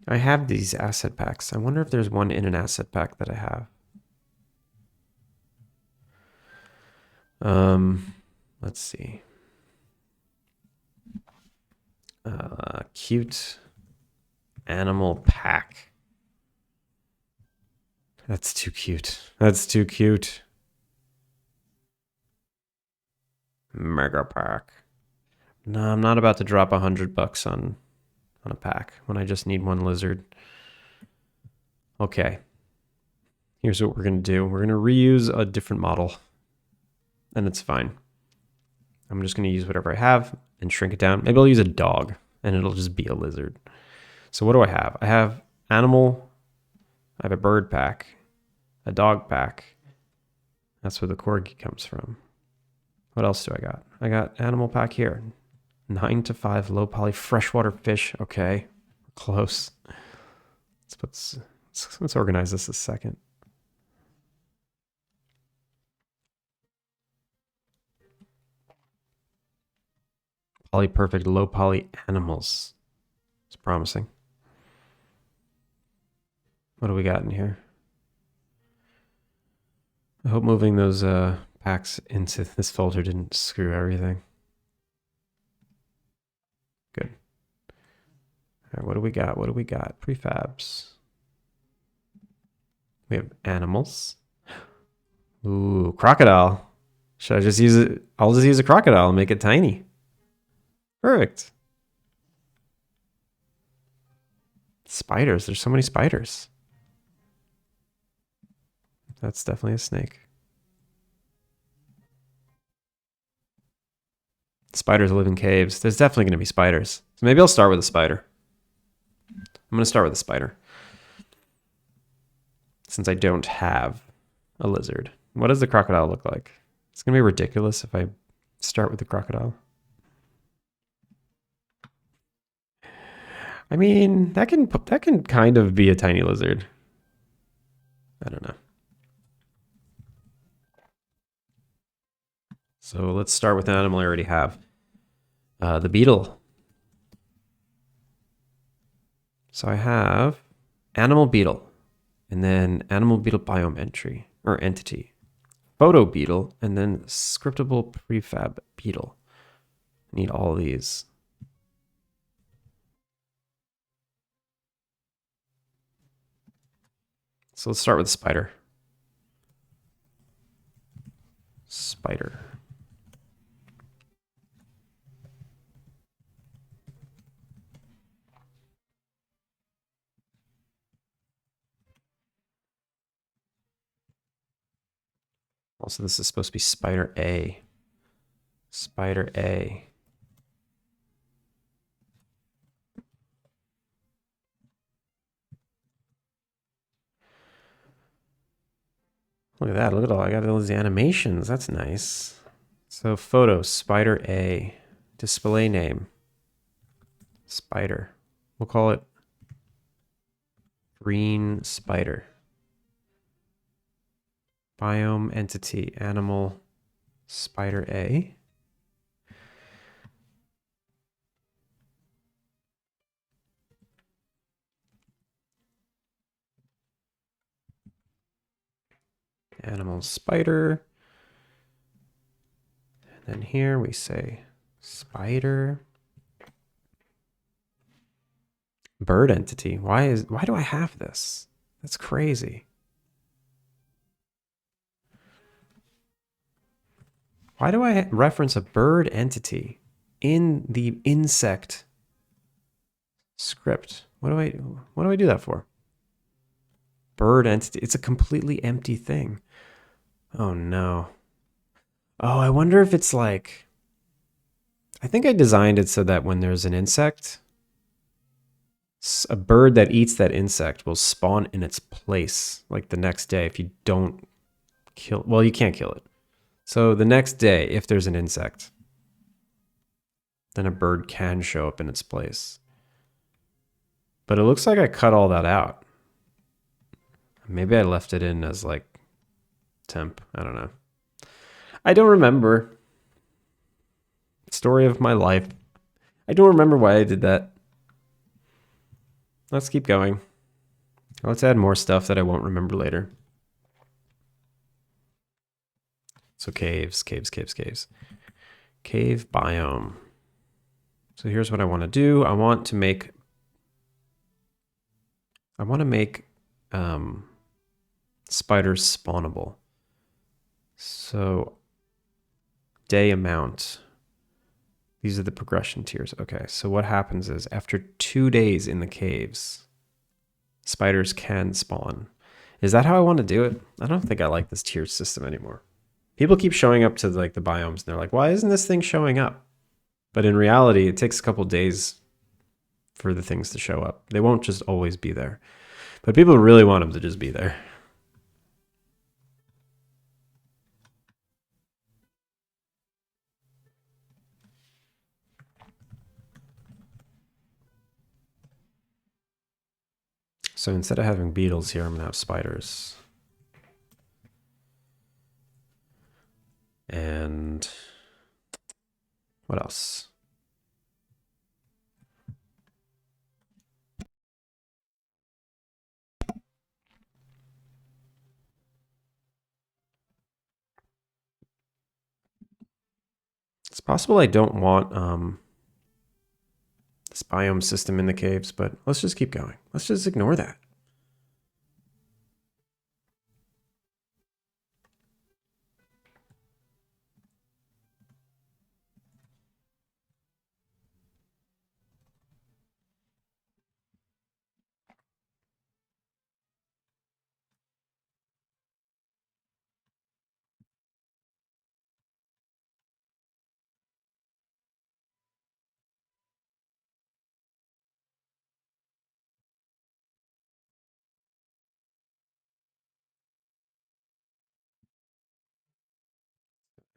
I have these asset packs. I wonder if there's one in an asset pack that I have. Let's see. Cute animal pack. That's too cute. That's too cute. Mega pack. No, I'm not about to drop $100 on a pack when I just need one lizard. Okay. Here's what we're going to do. We're going to reuse a different model. And it's fine. I'm just going to use whatever I have and shrink it down. Maybe I'll use a dog and it'll just be a lizard. So what do I have? I have animal. I have a bird pack, a dog pack. That's where the corgi comes from. What else do I got? I got animal pack here. 9 to 5 low poly freshwater fish. Okay, close. Let's organize this a second. Poly perfect low poly animals. It's promising. What do we got in here? I hope moving those packs into this folder didn't screw everything. Good. All right, what do we got? What do we got? Prefabs. We have animals. Ooh, crocodile. Should I just use it? I'll just use a crocodile and make it tiny. Perfect. Spiders. There's so many spiders. That's definitely a snake. Spiders live in caves. There's definitely going to be spiders. So maybe I'll start with a spider. I'm going to start with a spider. Since I don't have a lizard. What does the crocodile look like? It's going to be ridiculous if I start with the crocodile. I mean, that can kind of be a tiny lizard. I don't know. So let's start with an animal I already have. The beetle. So I have animal beetle, and then animal beetle biome entry or entity, photo beetle, and then scriptable prefab beetle. I need all of these. So let's start with spider. Spider. Also, this is supposed to be spider A. Spider A. Look at that. Look at all. I got all these animations. That's nice. So photo, spider A. Display name. Spider. We'll call it green spider. Biome entity, animal, spider A. Animal spider. And then here we say spider. Bird entity. Why do I have this? That's crazy. Why do I reference a bird entity in the insect script? What do I do that for? Bird entity. It's a completely empty thing. Oh no. Oh, I wonder if it's like, I think I designed it so that when there's an insect, a bird that eats that insect will spawn in its place like the next day if you don't kill, well, you can't kill it. So the next day, if there's an insect, then a bird can show up in its place. But it looks like I cut all that out. Maybe I left it in as like temp. I don't know. I don't remember. Story of my life. I don't remember why I did that. Let's keep going. Let's add more stuff that I won't remember later. So caves. Cave biome. So here's what I want to do. I want to make spiders spawnable. So day amount. These are the progression tiers. Okay, so what happens is after 2 days in the caves, spiders can spawn. Is that how I want to do it? I don't think I like this tier system anymore. People keep showing up to like the biomes and they're like, why isn't this thing showing up? But in reality, it takes a couple days for the things to show up. They won't just always be there. But people really want them to just be there. So instead of having beetles here, I'm going to have spiders. And what else? It's possible I don't want this biome system in the caves, but let's just keep going. Let's just ignore that.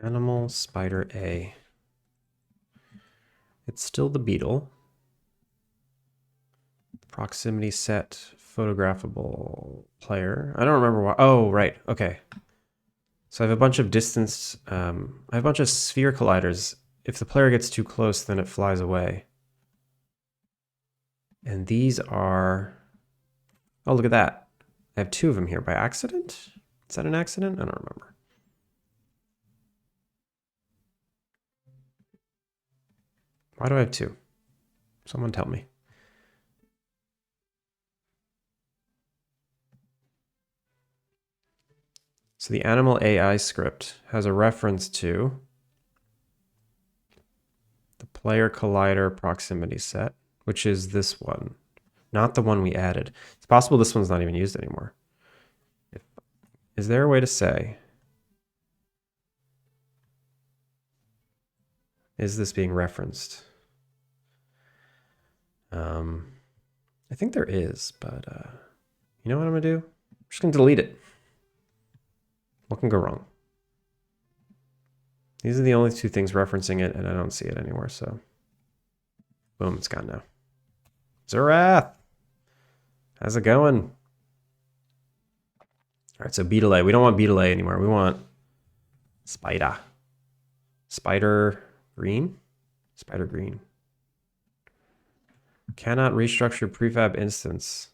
Animal spider A. It's still the beetle. Proximity set, photographable player. I don't remember why. Oh, right. Okay. So I have a bunch of distance. I have a bunch of sphere colliders. If the player gets too close, then it flies away. And these are... Oh, look at that. I have 2 of them here by accident? Is that an accident? I don't remember. Why do I have 2? Someone tell me. So the animal AI script has a reference to the player collider proximity set, which is this one, not the one we added. It's possible this one's not even used anymore. Is there a way to say, is this being referenced? I think there is, but you know what I'm gonna do? I'm just gonna delete it. What can go wrong? These are the only 2 things referencing it, and I don't see it anywhere, so boom, it's gone now. Zerath! How's it going? All right, so Beetle A. We don't want Beetle A anymore. We want Spider. Spider green? Spider green. Cannot restructure prefab instance.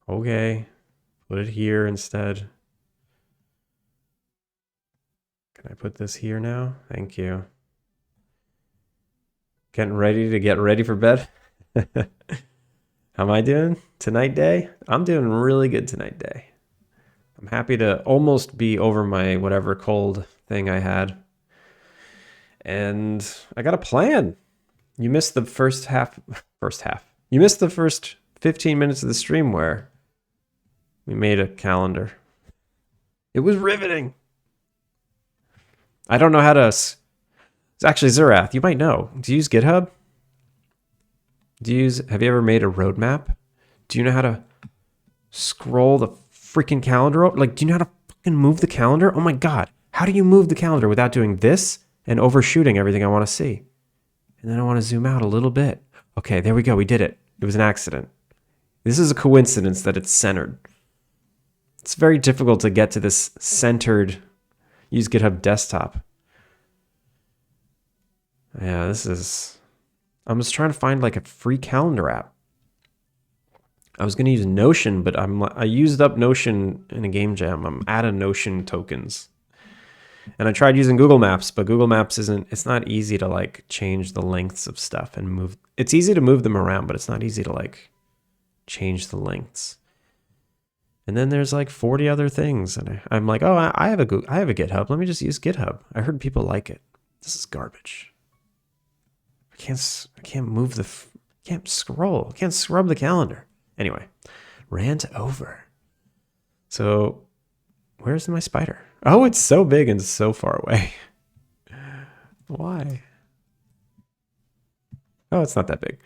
Okay. Put it here instead. Can I put this here now? Thank you. Getting ready to get ready for bed. How am I doing tonight day? I'm doing really good tonight day. I'm happy to almost be over my whatever cold thing I had. And I got a plan. You missed the first half. You missed the first 15 minutes of the stream where we made a calendar. It was riveting. I don't know how to... It's actually Zerath. You might know. Do you use GitHub? Have you ever made a roadmap? Do you know how to scroll the freaking calendar? Like, do you know how to fucking move the calendar? Oh my God. How do you move the calendar without doing this and overshooting everything I want to see? And then I want to zoom out a little bit. Okay, there we go. We did it. It was an accident. This is a coincidence that it's centered. It's very difficult to get to this centered... Use GitHub desktop. Yeah, this is... I'm just trying to find like a free calendar app. I was going to use Notion, but I used up Notion in a game jam. I'm out of Notion tokens. And I tried using Google Maps, but Google Maps it's not easy to like change the lengths of stuff and move. It's easy to move them around, but it's not easy to like change the lengths. And then there's like 40 other things. And I'm like, oh, I have a GitHub. Let me just use GitHub. I heard people like it. This is garbage. I can't move can't scroll. I can't scrub the calendar. Anyway, rant over. So where's my spider? Oh, it's so big and so far away. Why? Oh, it's not that big.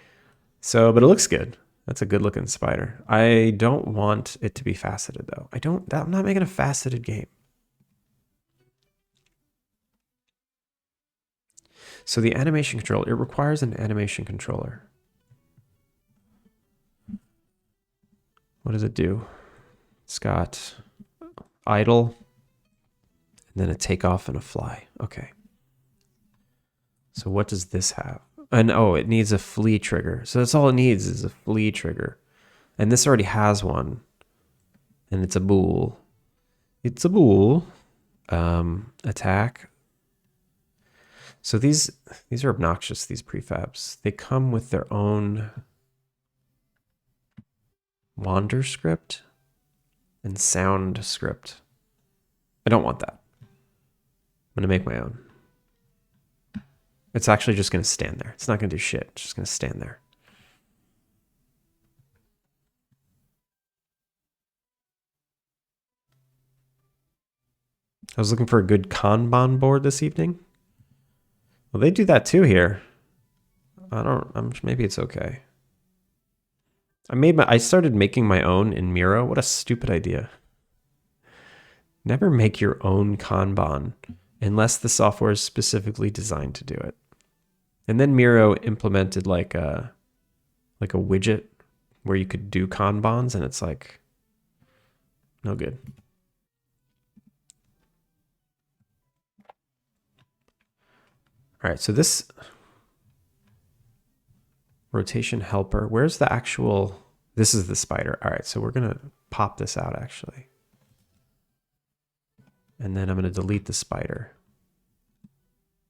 So, but it looks good. That's a good looking spider. I don't want it to be faceted though. I'm not making a faceted game. So the animation controller, it requires an animation controller. What does it do? It's got idle, and then a takeoff and a fly. Okay. So what does this have? And oh, it needs a flee trigger. So that's all it needs is a flee trigger. And this already has one. And it's a bool. It's a bool. Attack. So these are obnoxious, these prefabs. They come with their own wander script and sound script. I don't want that. I'm going to make my own. It's actually just going to stand there. It's not going to do shit. It's just going to stand there. I was looking for a good Kanban board this evening. Well, they do that too here. Maybe it's okay. I started making my own in Miro. What a stupid idea. Never make your own Kanban unless the software is specifically designed to do it. And then Miro implemented like a widget where you could do Kanbans, and it's like no good. All right, so this rotation helper, where's the actual, this is the spider. All right, so we're gonna pop this out actually. And then I'm gonna delete the spider.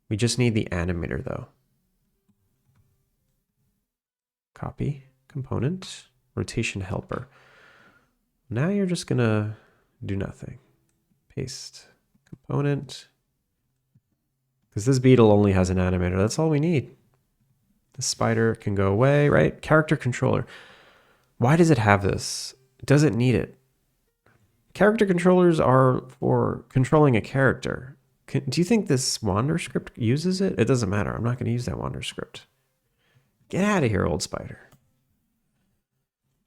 We just need the animator though. Copy, component, rotation helper. Now you're just gonna do nothing. Paste, component. Because this beetle only has an animator, that's all we need. The spider can go away, right? Character controller. Why does it have this? It doesn't need it. Character controllers are for controlling a character. Do you think this Wander script uses it? It doesn't matter. I'm not going to use that Wander script. Get out of here, old spider.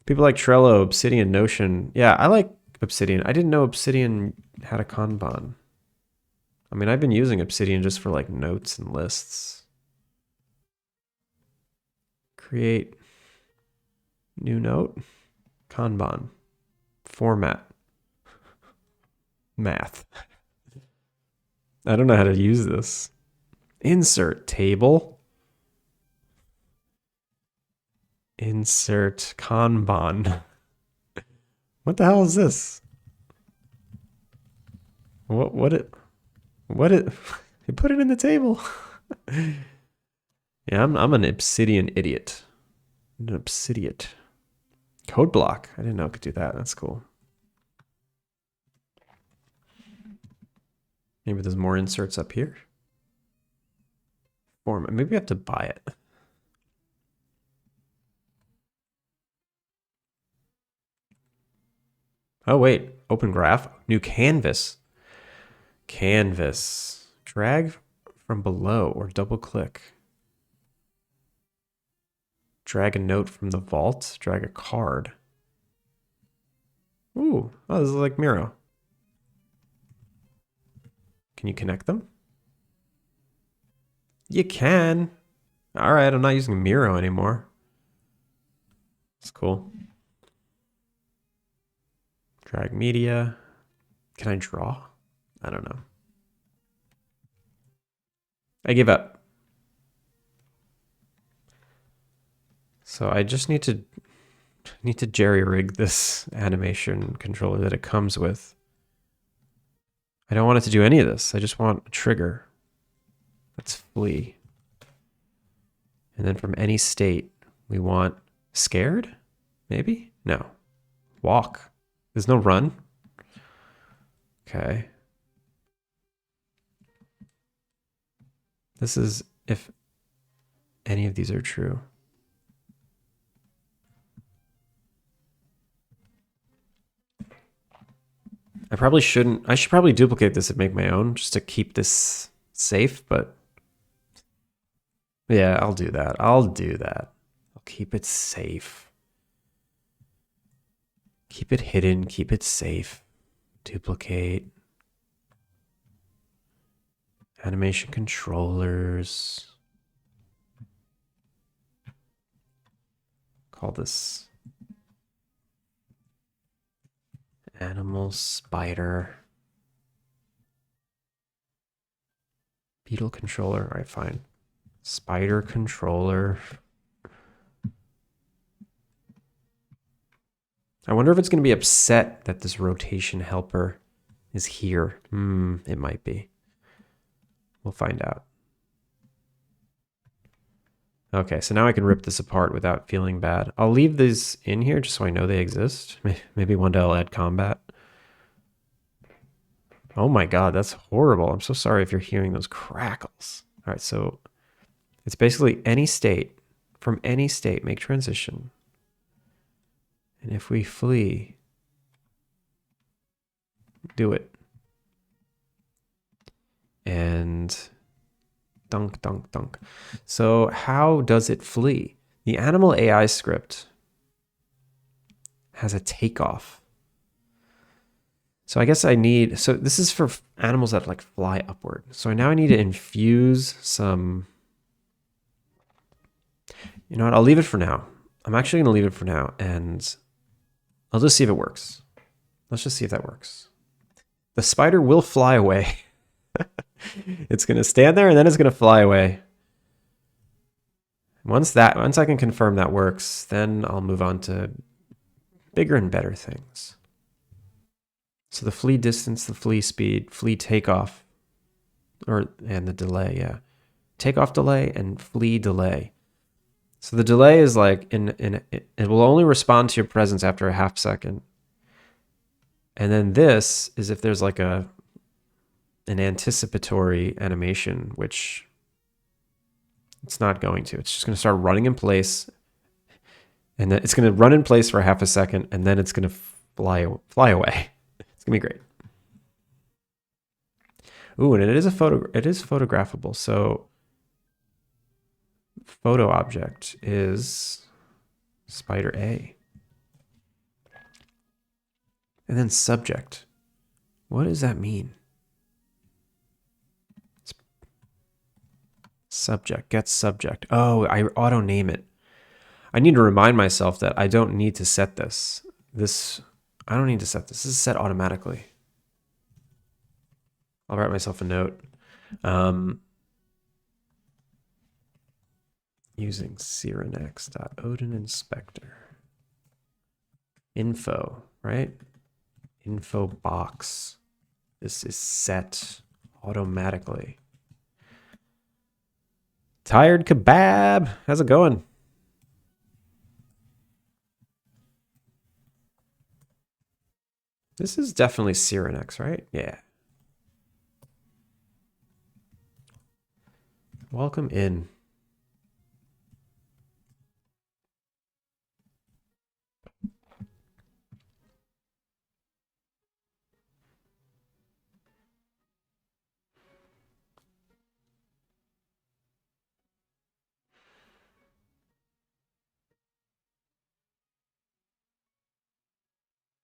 People like Trello, Obsidian, Notion. Yeah, I like Obsidian. I didn't know Obsidian had a Kanban. I mean, I've been using Obsidian just for like notes and lists. Create new note, Kanban, format, math. I don't know how to use this. Insert table. Insert Kanban. What the hell is this? What it you put it in the table. Yeah, I'm an Obsidian idiot. An Obsidian. Code block. I didn't know it could do that. That's cool. Maybe there's more inserts up here. Format. Maybe we have to buy it. Oh, wait. Open graph. New canvas. Canvas. Drag from below or double click. Drag a note from the vault. Drag a card. Ooh. Oh, this is like Miro. Can you connect them? You can. All right, I'm not using Miro anymore. That's cool. Drag media. Can I draw? I don't know. I give up. So I just need to jerry-rig this animation controller that it comes with. I don't want it to do any of this. I just want a trigger. Let's flee. And then from any state, we want scared? Maybe? No. Walk. There's no run. Okay. This is if any of these are true. I should probably duplicate this and make my own just to keep this safe, but yeah, I'll do that. I'll keep it safe. Keep it hidden, keep it safe. Duplicate. Animation controllers. Call this animal spider. Beetle controller. All right, fine. Spider controller. I wonder if it's going to be upset that this rotation helper is here. It might be. We'll find out. Okay, so now I can rip this apart without feeling bad. I'll leave these in here just so I know they exist. Maybe one day I'll add combat. Oh my god, that's horrible. I'm so sorry if you're hearing those crackles. All right, so it's basically any state. From any state, make transition. And if we flee, do it. And dunk, dunk, dunk. So how does it flee? The animal AI script has a takeoff. So I guess I need, so this is for animals that like fly upward. So now I need to infuse some, you know what, I'll leave it for now. I'm actually going to leave it for now and I'll just see if it works. Let's just see if that works. The spider will fly away. It's going to stand there and then it's going to fly away. Once I can confirm that works, then I'll move on to bigger and better things. So the flee distance, the flee speed, flee takeoff, and the delay, yeah. Takeoff delay and flee delay. So the delay is like it will only respond to your presence after a half second. And then this is if there's like an anticipatory animation, which it's not going to. It's just going to start running in place. And then it's going to run in place for half a second, and then it's going to fly away. It's going to be great. Ooh, and it is photographable. So photo object is spider A. And then subject. What does that mean? Subject, get subject. Oh, I auto name it. I need to remind myself that I don't need to set this. I don't need to set this. This is set automatically. I'll write myself a note. Using Cyrenex.Odin Inspector. Info, right? Info box. This is set automatically. Tired Kebab. How's it going? This is definitely Cyrenex, right? Yeah. Welcome in.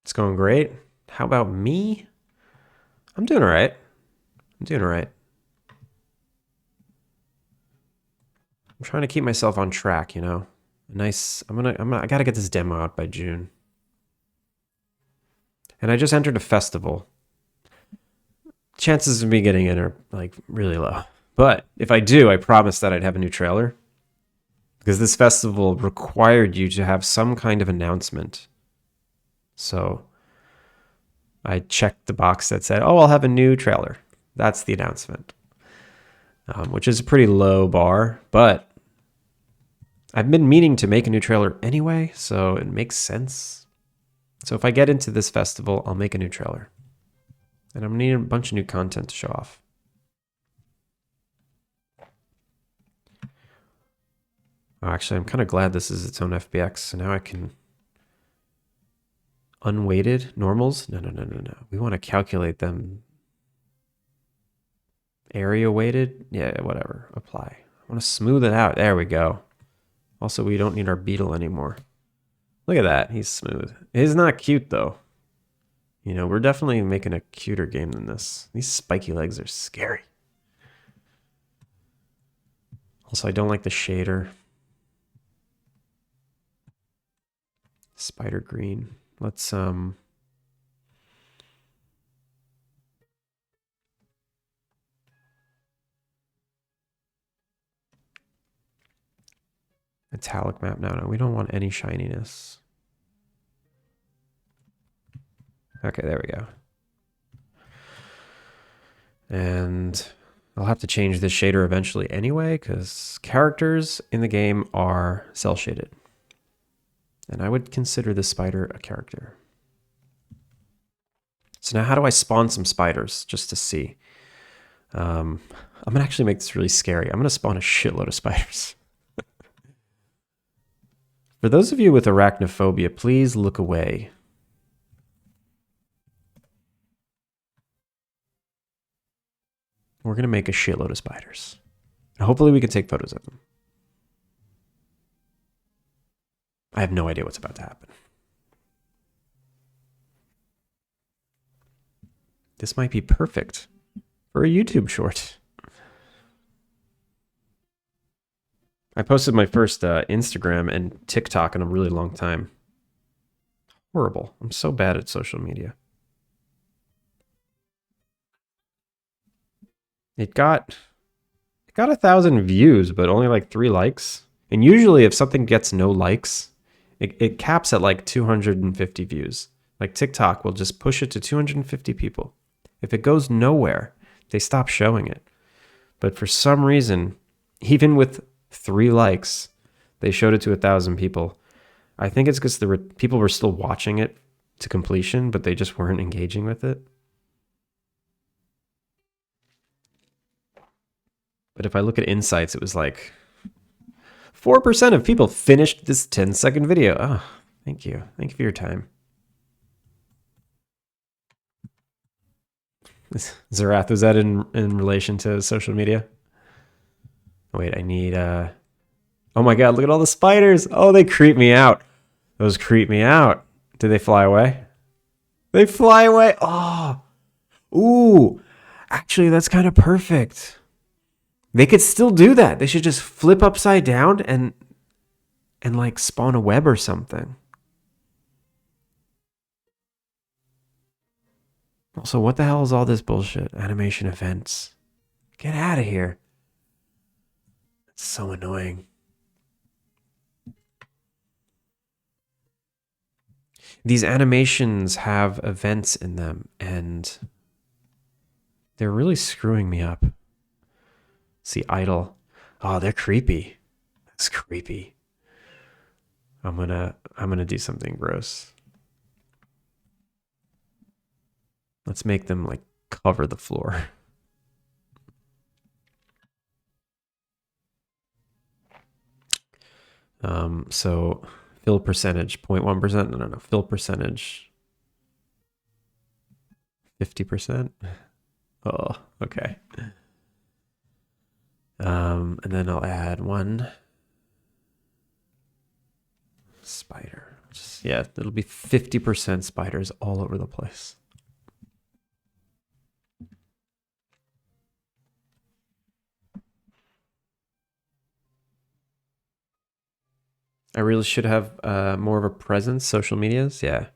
It's going great. How about me? I'm doing all right. I'm doing all right. I'm trying to keep myself on track, you know. I gotta get this demo out by June. And I just entered a festival. Chances of me getting in are like really low. But if I do, I promised that I'd have a new trailer. Because this festival required you to have some kind of announcement. So I checked the box that said, oh, I'll have a new trailer. That's the announcement. Which is a pretty low bar, but I've been meaning to make a new trailer anyway, so it makes sense. So if I get into this festival, I'll make a new trailer. And I'm going to need a bunch of new content to show off. Oh, actually, I'm kind of glad this is its own FBX, so now I can... Unweighted normals? No. We want to calculate them. Area weighted? Yeah, whatever. Apply. I want to smooth it out. There we go. Also, we don't need our beetle anymore. Look at that. He's smooth. He's not cute, though. You know, we're definitely making a cuter game than this. These spiky legs are scary. Also, I don't like the shader. Spider green. Let's, metallic map. No, we don't want any shininess. Okay, there we go. And I'll have to change this shader eventually anyway, because characters in the game are cell shaded. And I would consider this spider a character. So now how do I spawn some spiders just to see? I'm going to actually make this really scary. I'm going to spawn a shitload of spiders. For those of you with arachnophobia, please look away. We're going to make a shitload of spiders. And hopefully we can take photos of them. I have no idea what's about to happen. This might be perfect for a YouTube short. I posted my first Instagram and TikTok in a really long time. Horrible. I'm so bad at social media. It got 1,000 views, but only like 3 likes. And usually if something gets no likes, it caps at like 250 views. Like TikTok will just push it to 250 people. If it goes nowhere, they stop showing it. But for some reason, even with 3 likes, they showed it to 1,000 people. I think it's because people were still watching it to completion, but they just weren't engaging with it. But if I look at insights, it was like 4% of people finished this 10-second video. Oh, thank you. Thank you for your time. Zerath, was that in relation to social media? Wait, I need... Oh my god, look at all the spiders. Oh, they creep me out. Those creep me out. Did they fly away? They fly away. Oh. Ooh. Actually, that's kind of perfect. They could still do that. They should just flip upside down and like spawn a web or something. Also, what the hell is all this bullshit? Animation events. Get out of here. It's so annoying. These animations have events in them, and they're really screwing me up. See, idle. Oh, they're creepy. That's creepy. I'm gonna do something gross. Let's make them like cover the floor. So fill percentage 0.1%. No. Fill percentage 50%. Oh, okay. And then I'll add 1 spider. Yeah, it'll be 50% spiders all over the place. I really should have more of a presence, social medias. Yeah.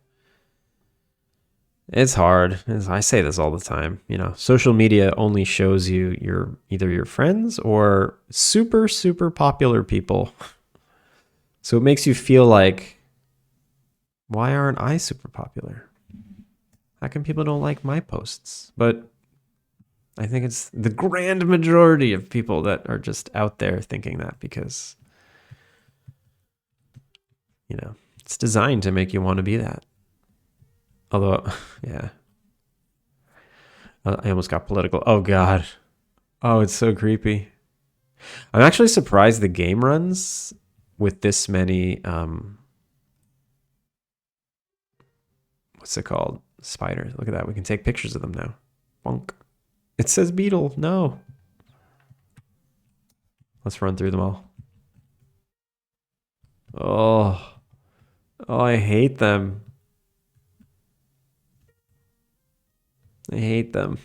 It's hard. I say this all the time. You know, social media only shows you either your friends or super, super popular people. So it makes you feel like, why aren't I super popular? How come people don't like my posts? But I think it's the grand majority of people that are just out there thinking that because, you know, it's designed to make you want to be that. Although, yeah. I almost got political. Oh, God. Oh, it's so creepy. I'm actually surprised the game runs with this many, what's it called? Spiders. Look at that. We can take pictures of them now. Bonk. It says beetle. No. Let's run through them all. Oh. Oh, I hate them. I hate them.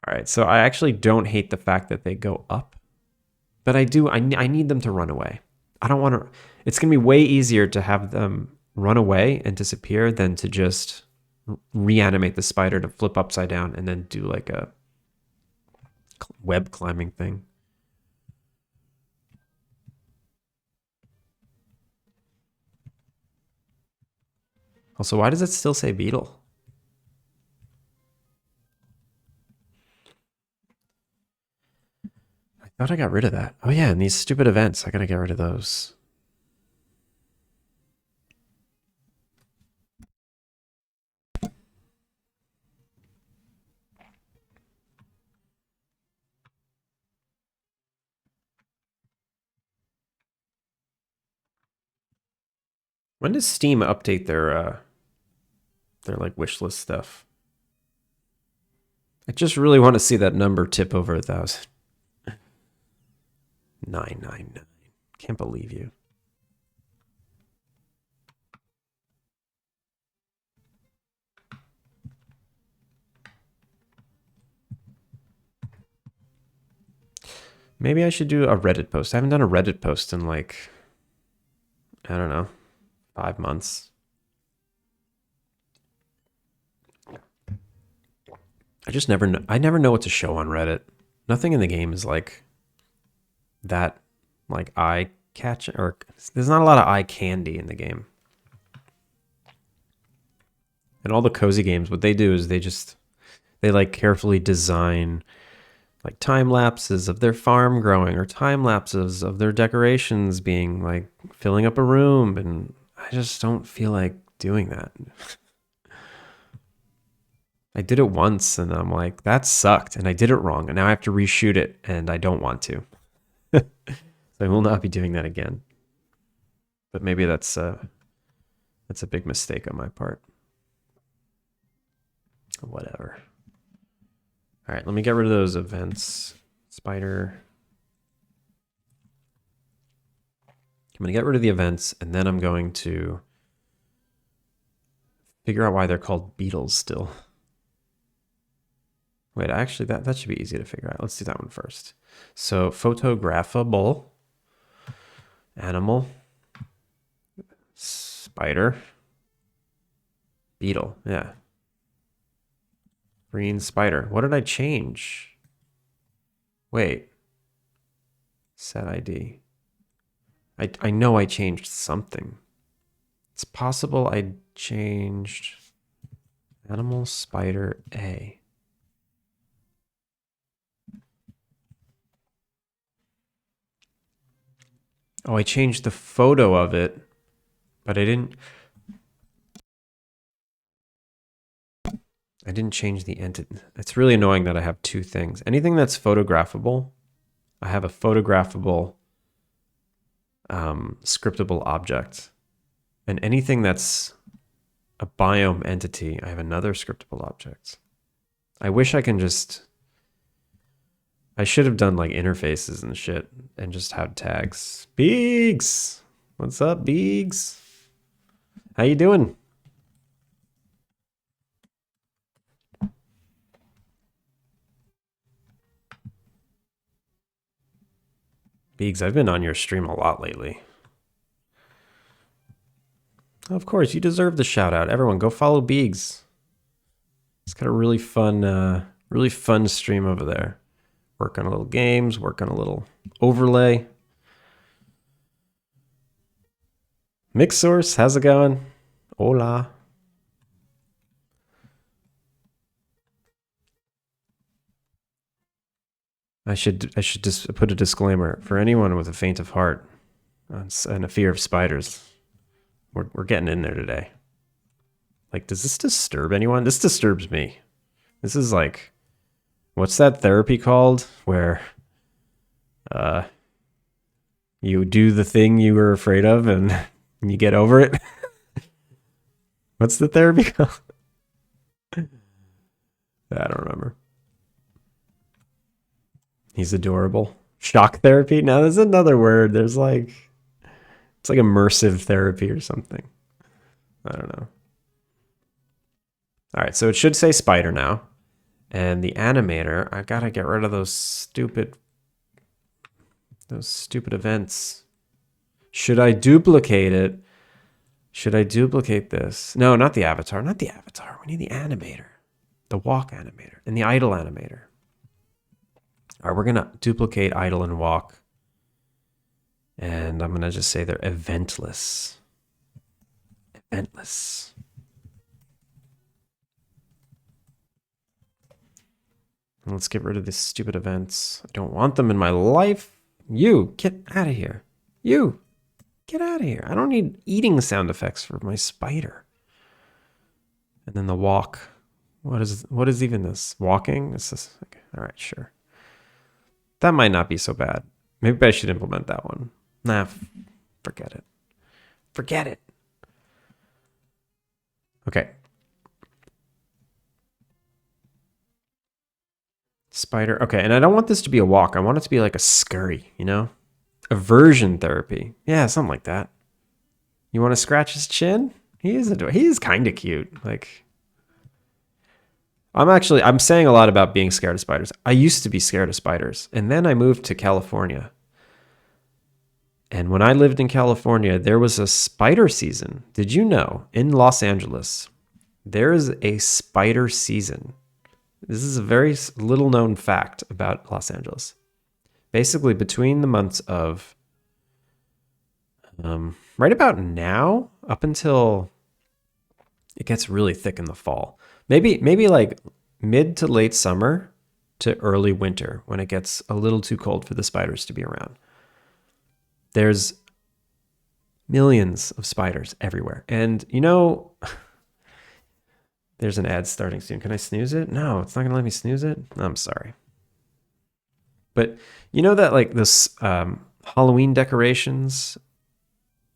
All right, so I actually don't hate the fact that they go up, but I do. I need them to run away. I don't want to. It's gonna be way easier to have them run away and disappear than to just reanimate the spider to flip upside down and then do like a web climbing thing. Also, why does it still say beetle? I thought I got rid of that. Oh yeah, and these stupid events, I gotta get rid of those. When does Steam update their like wishlist stuff? I just really want to see that number tip over 1,000. 999. Can't believe you. Maybe I should do a Reddit post. I haven't done a Reddit post in like, I don't know, 5 months. I just never know. I never know what to show on Reddit. Nothing in the game is like that, like eye catch, or there's not a lot of eye candy in the game. And all the cozy games, what they do is they like carefully design like time lapses of their farm growing or time lapses of their decorations being like filling up a room. And I just don't feel like doing that. I did it once and I'm like, that sucked and I did it wrong. And now I have to reshoot it and I don't want to. So I will not be doing that again. But maybe that's a big mistake on my part. Whatever. All right, let me get rid of those events. Spider. I'm going to get rid of the events, and then I'm going to figure out why they're called beetles still. Wait, actually, that should be easy to figure out. Let's do that one first. So, photographable, animal, spider, beetle, yeah. Green spider. What did I change? Wait. Set ID. I know I changed something. It's possible I changed animal spider A. Oh, I changed the photo of it, but I didn't change the entity. It's really annoying that I have two things. Anything that's photographable, I have a photographable scriptable object. And anything that's a biome entity, I have another scriptable object. I wish I can just... I should have done like interfaces and shit and just had tags. Beegs! What's up, Beegs? How you doing? Beegs, I've been on your stream a lot lately. Of course, you deserve the shout out. Everyone, go follow Beegs. It's got a really fun stream over there. Work on a little games, work on a little overlay. Mixsource, how's it going? Hola. I should just put a disclaimer for anyone with a faint of heart and a fear of spiders. We're getting in there today. Like, does this disturb anyone? This disturbs me. This is like, what's that therapy called? Where you do the thing you were afraid of and you get over it. What's the therapy called? I don't remember. He's adorable. Shock therapy? Now there's another word. There's like, it's like immersive therapy or something. I don't know. All right, so it should say spider now. And the animator, I gotta get rid of those stupid events. Should I duplicate it? Should I duplicate this? No, not the avatar. Not the avatar. We need the animator. The walk animator and the idle animator. All right, we're gonna duplicate idle and walk. And I'm gonna just say they're eventless. Eventless. Let's get rid of these stupid events. I don't want them in my life. You, get out of here. You, get out of here. I don't need eating sound effects for my spider. And then the walk. What is even this? Walking? Is this? Okay. All right, sure. That might not be so bad. Maybe I should implement that one. Nah, forget it. Forget it. Okay. Spider. Okay, and I don't want this to be a walk. I want it to be like a scurry, you know? Aversion therapy. Yeah, something like that. You want to scratch his chin? He is kind of cute. Like, I'm saying a lot about being scared of spiders. I used to be scared of spiders, and then I moved to California. And when I lived in California, there was a spider season. Did you know in Los Angeles, there is a spider season? This is a very little known fact about Los Angeles. Basically, between the months of right about now up until it gets really thick in the fall, maybe like mid to late summer to early winter when it gets a little too cold for the spiders to be around. There's millions of spiders everywhere. And you know, there's an ad starting soon. Can I snooze it? No, it's not going to let me snooze it. I'm sorry. But you know that like this Halloween decorations,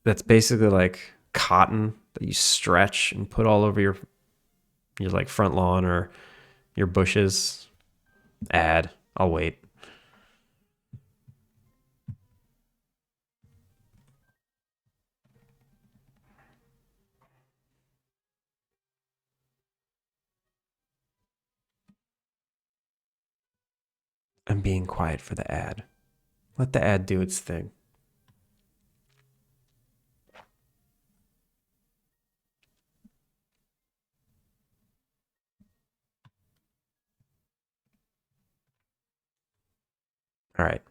that's basically like cotton that you stretch and put all over your like front lawn or your bushes. Ad. I'll wait. I'm being quiet for the ad. Let the ad do its thing. All right,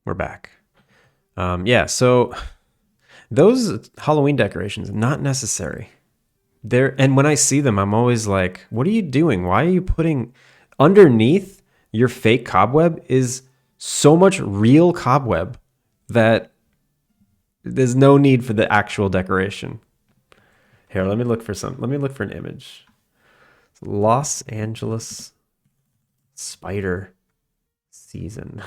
we're back. Yeah, so those Halloween decorations, not necessary. And when I see them, I'm always like, what are you doing? Why are you putting underneath your fake cobweb is so much real cobweb that there's no need for the actual decoration. Here, let me look for an image. Los Angeles spider season.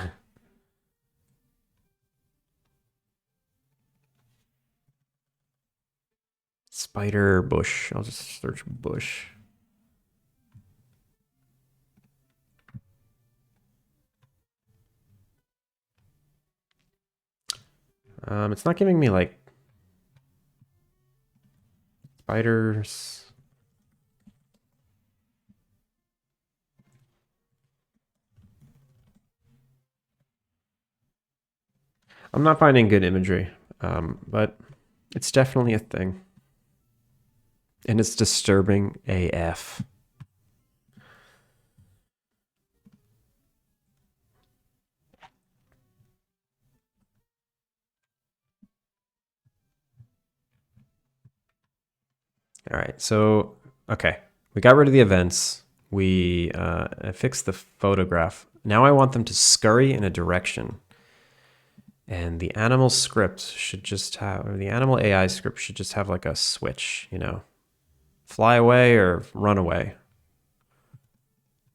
Spider bush. I'll just search bush. It's not giving me like spiders. I'm not finding good imagery, but it's definitely a thing. And it's disturbing AF. All right, so, okay. We got rid of the events. We fixed the photograph. Now I want them to scurry in a direction. And the animal script should just have, or the animal AI script should just have like a switch, you know, fly away or run away.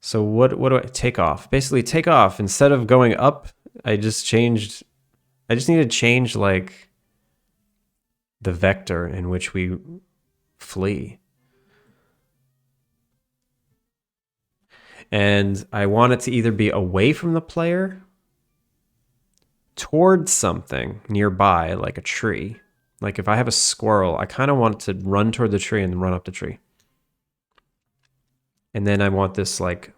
So what do I take off? Basically take off. Instead of going up, I just need to change like the vector in which we flee. And I want it to either be away from the player, towards something nearby, like a tree. Like if I have a squirrel, I kind of want it to run toward the tree and run up the tree. And then I want this like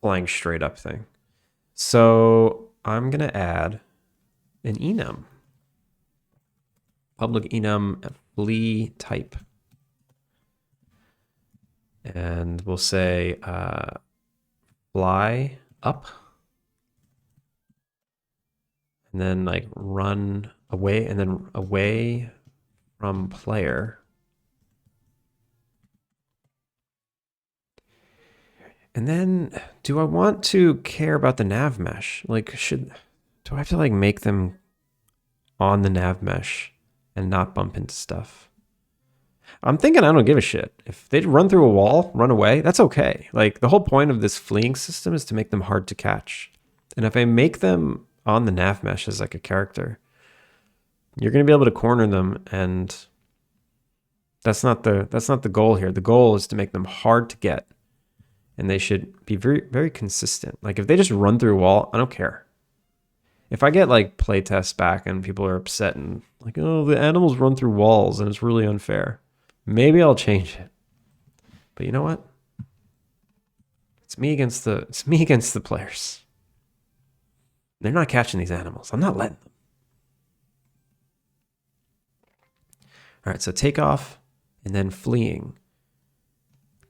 flying straight up thing. So I'm going to add an enum. Public enum flee type. And we'll say fly up. And then like run away, and then away from player. And then do I want to care about the nav mesh? Like do I have to like make them on the nav mesh and not bump into stuff? I'm thinking I don't give a shit. If they run through a wall, run away, that's okay. Like the whole point of this fleeing system is to make them hard to catch. And if I make them on the nav mesh as like a character, you're going to be able to corner them, and that's not the goal here. The goal is to make them hard to get, and they should be very, very consistent. Like if they just run through a wall, I don't care. If I get like playtests back and people are upset and like, oh, the animals run through walls and it's really unfair, maybe I'll change it. But you know what? It's me against the players. They're not catching these animals. I'm not letting them. All right, so take off and then fleeing.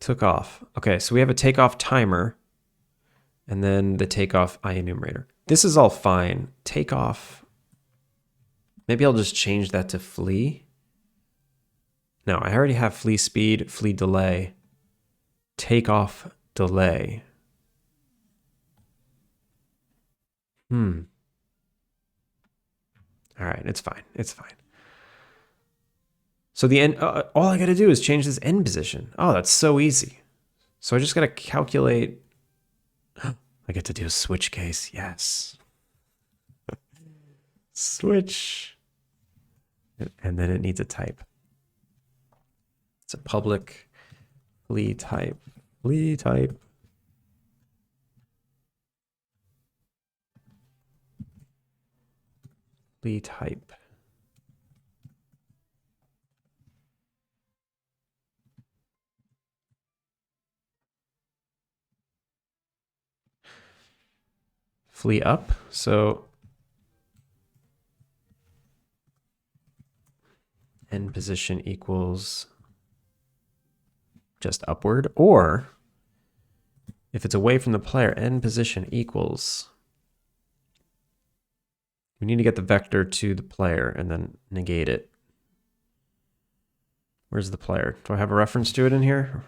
Took off. Okay, so we have a takeoff timer and then the takeoff enumerator. This is all fine. Takeoff. Maybe I'll just change that to flee. No, I already have flee speed, flee delay, takeoff delay. All right, it's fine. It's fine. So the end, all I got to do is change this end position. Oh, that's so easy. So I just got to calculate. I get to do a switch case. Yes. Switch. And then it needs a type. It's a public flee type. Flee type. Flee type. Flee up. So end position equals just upward, or if it's away from the player, end position equals, we need to get the vector to the player and then negate it. Where's the player? Do I have a reference to it in here?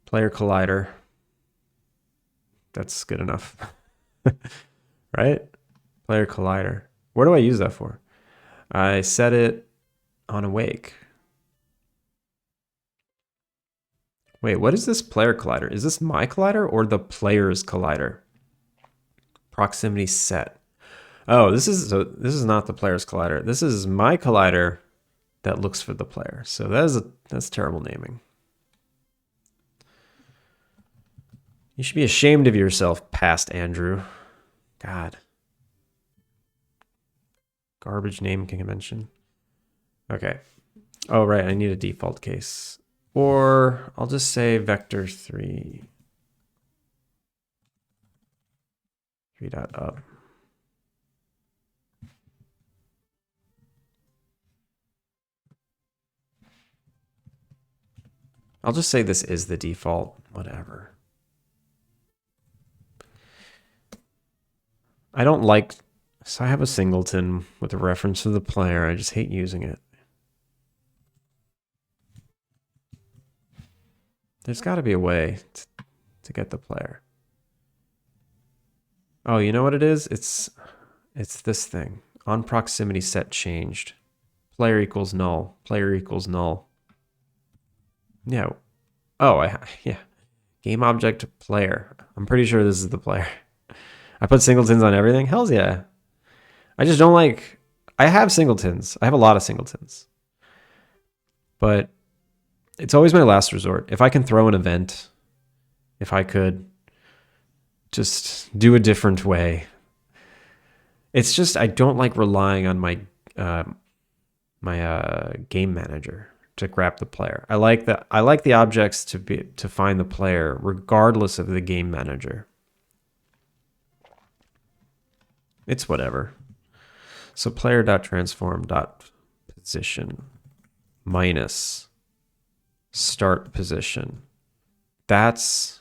Player collider. That's good enough. Right? Player collider. Where do I use that for? I set it on awake. Wait, what is this player collider? Is this my collider or the player's collider? Proximity set. Oh, this is not the player's collider. This is my collider that looks for the player. So that's terrible naming. You should be ashamed of yourself, past Andrew. God. Garbage name convention. Okay. Oh, right. I need a default case. Or I'll just say vector 3. 3.up. I'll just say this is the default. Whatever. I don't like... So I have a singleton with a reference to the player. I just hate using it. There's got to be a way to get the player. Oh, you know what it is? It's this thing. On proximity set changed. Player equals null. Player equals null. Yeah. Oh, yeah. Game object player. I'm pretty sure this is the player. I put singletons on everything? Hells yeah. I just don't like... I have singletons. I have a lot of singletons. But it's always my last resort. If I can throw an event, if I could just do a different way. It's just I don't like relying on my game manager to grab the player. I like the objects to find the player regardless of the game manager. It's whatever. So player.transform.position minus start position. That's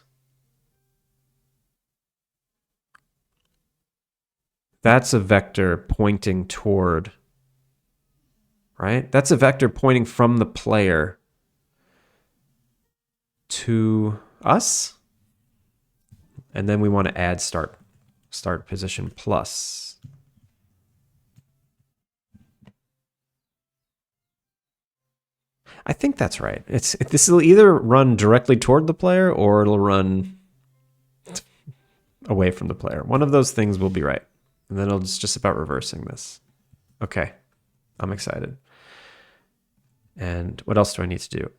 a vector pointing toward, right? That's a vector pointing from the player to us. And then we want to add start position plus. I think that's right. This will either run directly toward the player or it'll run away from the player. One of those things will be right. And then it's just about reversing this. Okay. I'm excited. And what else do I need to do?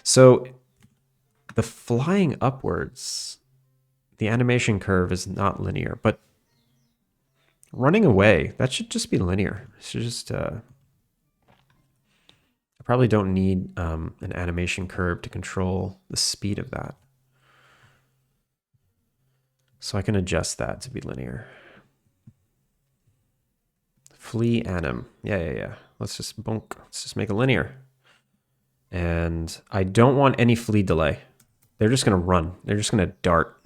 So the flying upwards, the animation curve is not linear, but running away, that should just be linear. It should just, I probably don't need an animation curve to control the speed of that. So I can adjust that to be linear. Flee anim. Yeah. Let's just make it linear. And I don't want any flee delay. They're just gonna run. They're just gonna dart.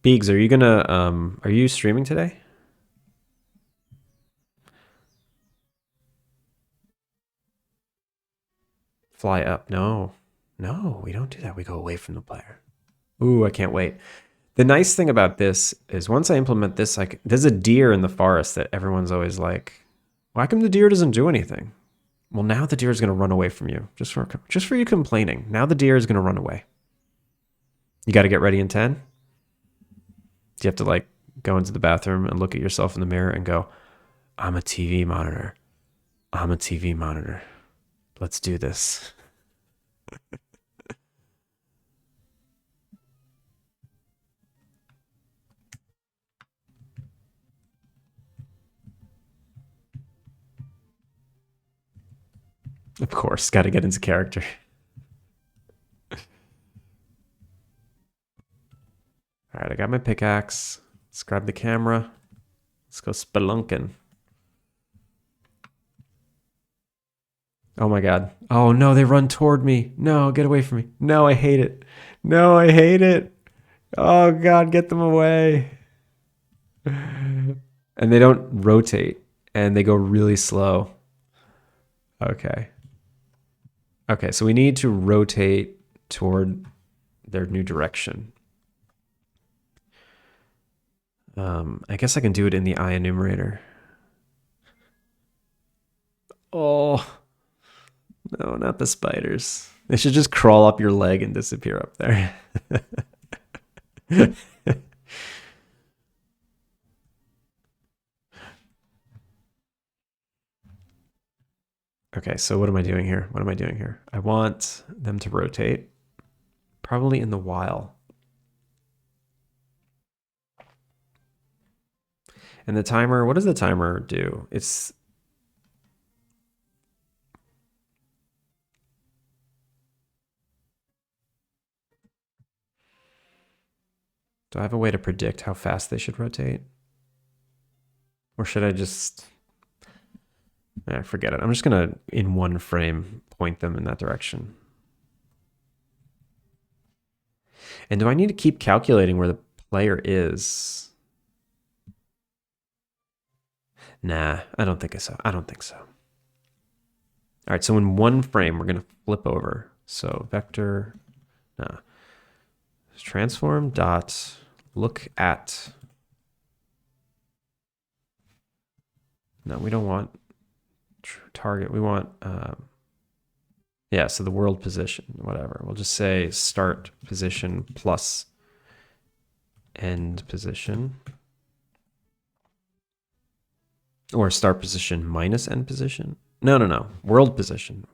Beegs, are you streaming today? Fly up. No, we don't do that. We go away from the player. Ooh, I can't wait. The nice thing about this is once I implement this, there's a deer in the forest that everyone's always like, why come the deer doesn't do anything? Well, now the deer is going to run away from you just for you complaining. Now the deer is going to run away. You got to get ready in 10. Do you have to like go into the bathroom and look at yourself in the mirror and go, I'm a TV monitor. I'm a TV monitor. Let's do this. Of course, got to get into character. All right, I got my pickaxe. Let's grab the camera. Let's go spelunking. Oh my God. Oh no, they run toward me. No, get away from me. No, I hate it. No, I hate it. Oh God, get them away. And they don't rotate and they go really slow. Okay. Okay, so we need to rotate toward their new direction. I guess I can do it in the eye enumerator. Oh, no, not the spiders. They should just crawl up your leg and disappear up there. Okay, so what am I doing here? I want them to rotate, probably in the while. And the timer, what does the timer do? Do I have a way to predict how fast they should rotate? Or should I just... forget it. I'm just going to, in one frame, point them in that direction. And do I need to keep calculating where the player is? Nah, I don't think so. All right, so in one frame, we're going to flip over. So vector, transform dot look at. No, we don't want target. We want, so the world position, whatever. We'll just say start position plus end position. Or start position minus end position. No. World position.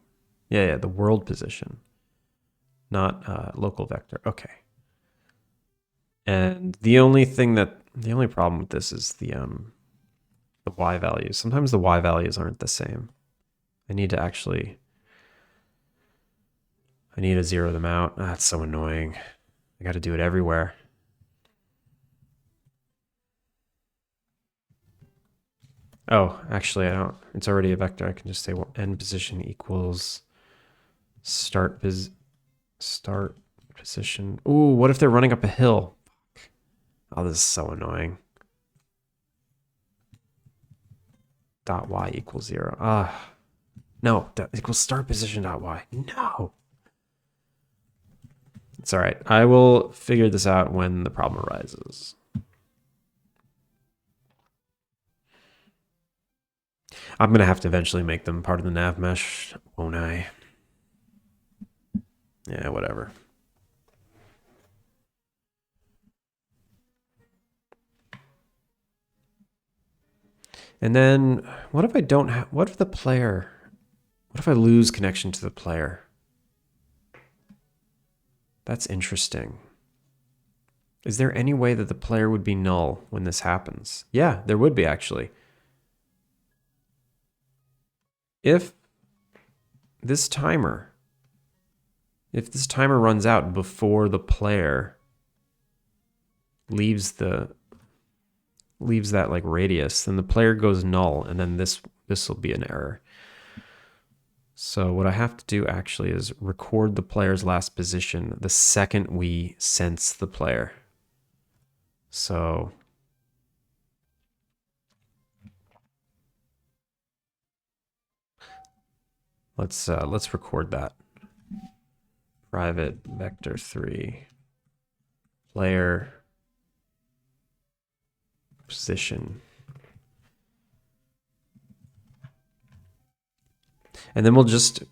Yeah, the world position. Not local vector. Okay. And the only problem with this is the Y values. Sometimes the Y values aren't the same. I need to zero them out. That's so annoying. I got to do it everywhere. Oh, actually, I don't. It's already a vector. I can just say end position equals start position. Ooh, what if they're running up a hill? Oh, this is so annoying. Dot y equals 0. No, that equals start position dot y. No. It's all right. I will figure this out when the problem arises. I'm going to have to eventually make them part of the nav mesh, won't I? Yeah, whatever. And then what if I don't have, what if I lose connection to the player? That's interesting. Is there any way that the player would be null when this happens? Yeah, there would be actually. If this timer runs out before the player leaves that like radius, then the player goes null, and then this will be an error. So what I have to do actually is record the player's last position the second we sense the player. So let's record that. Private vector 3 player position. And then we'll just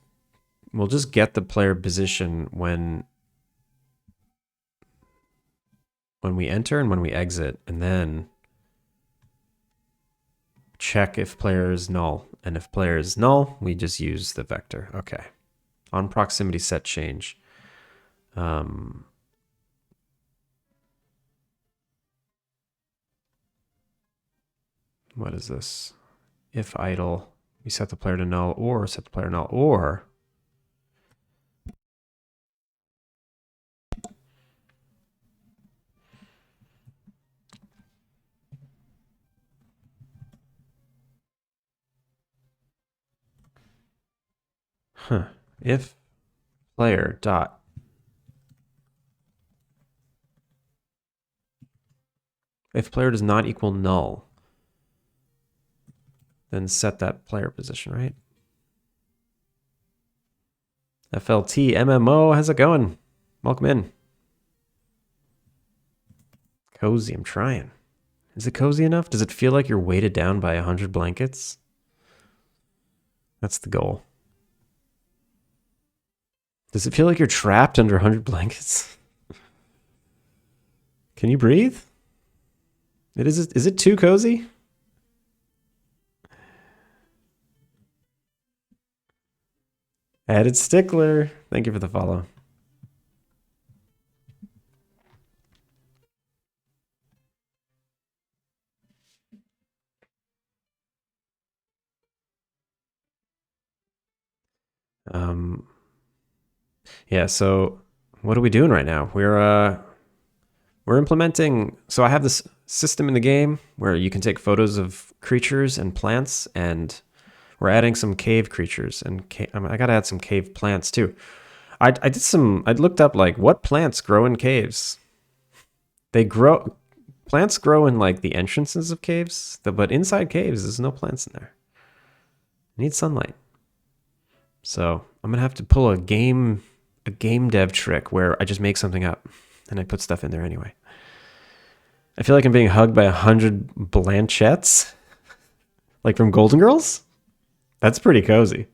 get the player position when we enter and when we exit, and then check if player is null. And if player is null, we just use the vector. Okay. On proximity set change. What is this? If idle, we set the player to null, or set the player null, or if player dot if player does not equal null, then set that player position, right? FLT MMO, how's it going? Welcome in. Cozy, I'm trying. Is it cozy enough? Does it feel like you're weighted down by 100 blankets? That's the goal. Does it feel like you're trapped under 100 blankets? Can you breathe? Is it too cozy? Added Stickler. Thank you for the follow. Yeah, so what are we doing right now? We're implementing, so I have this system in the game where you can take photos of creatures and plants, and we're adding some cave creatures, and I gotta add some cave plants too. I looked up like what plants grow in caves. Plants grow in like the entrances of caves, but inside caves, there's no plants in there. I need sunlight. So I'm gonna have to pull a game dev trick where I just make something up and I put stuff in there anyway. I feel like I'm being hugged by 100 Blanchettes, like from Golden Girls. That's pretty cozy.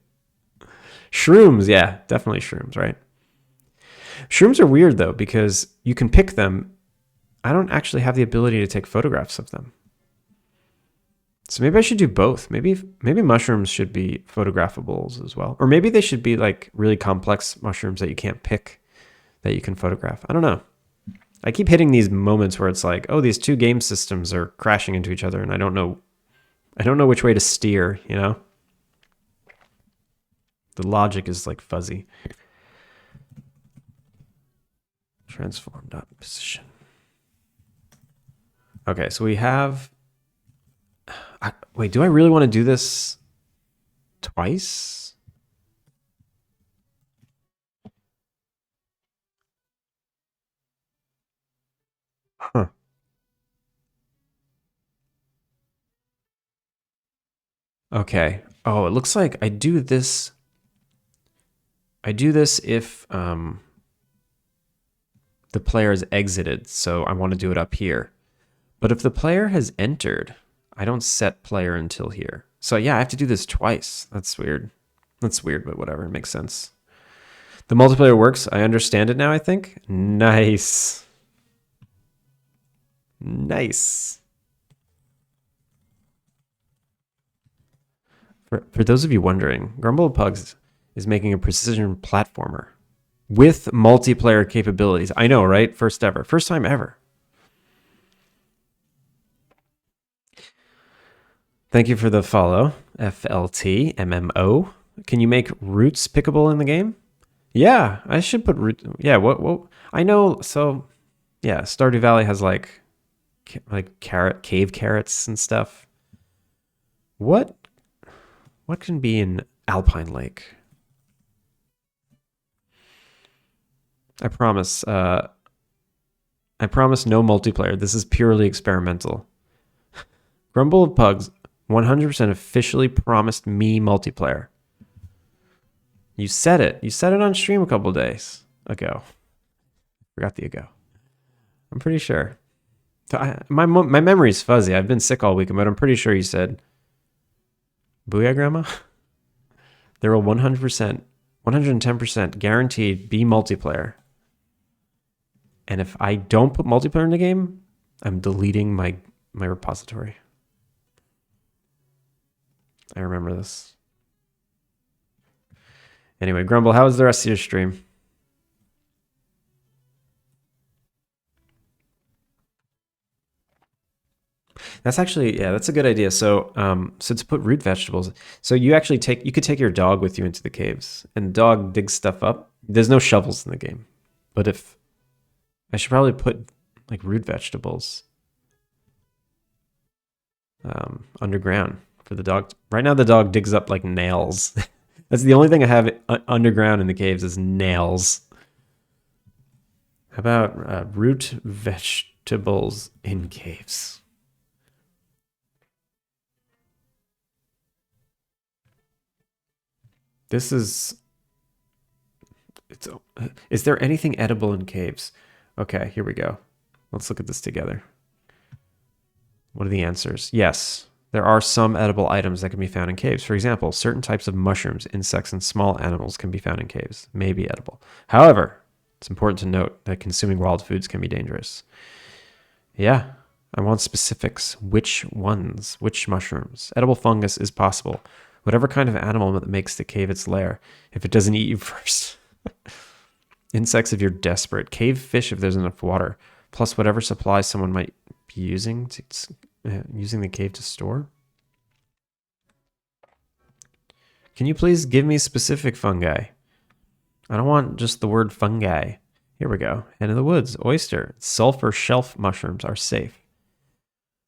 Shrooms, yeah, definitely shrooms, right? Shrooms are weird though because you can pick them. I don't actually have the ability to take photographs of them. So maybe I should do both. Maybe mushrooms should be photographables as well. Or maybe they should be like really complex mushrooms that you can't pick that you can photograph. I don't know. I keep hitting these moments where it's like, oh, these two game systems are crashing into each other and I don't know which way to steer, you know? The logic is like fuzzy. Transform.position. Okay, so we have... wait, do I really want to do this twice? Huh. Okay. Oh, it looks like I do this if the player has exited, so I want to do it up here. But if the player has entered, I don't set player until here. So yeah, I have to do this twice. That's weird. That's weird, but whatever. It makes sense. The multiplayer works. I understand it now, I think. Nice. Nice. For those of you wondering, Grumble Pugs is making a precision platformer with multiplayer capabilities. I know, right? First time ever. Thank you for the follow, FLTMMO. Can you make roots pickable in the game? Yeah, I should put root. Yeah, what? I know. So, yeah, Stardew Valley has like cave carrots and stuff. What can be in Alpine Lake? I promise. I promise no multiplayer. This is purely experimental. Grumble of Pugs 100% officially promised me multiplayer. You said it. You said it on stream a couple days ago. Forgot the ago. I'm pretty sure. My memory's fuzzy. I've been sick all week, but I'm pretty sure you said, "Booyah, Grandma." There will 100%, 110% guaranteed be multiplayer. And if I don't put multiplayer in the game, I'm deleting my repository. I remember this. Anyway, Grumble, how was the rest of your stream? That's actually, yeah, that's a good idea. So, so to put root vegetables, so you could take your dog with you into the caves, and the dog digs stuff up. There's no shovels in the game, but if I should probably put like root vegetables underground for the dog. Right now, the dog digs up like nails. That's the only thing I have underground in the caves is nails. How about root vegetables in caves? This is... Is there anything edible in caves? Okay, here we go. Let's look at this together. What are the answers? Yes, there are some edible items that can be found in caves. For example, certain types of mushrooms, insects, and small animals can be found in caves, may be edible. However, it's important to note that consuming wild foods can be dangerous. Yeah, I want specifics. Which ones? Which mushrooms? Edible fungus is possible. Whatever kind of animal that makes the cave its lair, if it doesn't eat you first. Insects if you're desperate. Cave fish if there's enough water. Plus whatever supplies someone might be using the cave to store. Can you please give me specific fungi? I don't want just the word fungi. Here we go. Hen in the woods, oyster, sulfur shelf mushrooms are safe.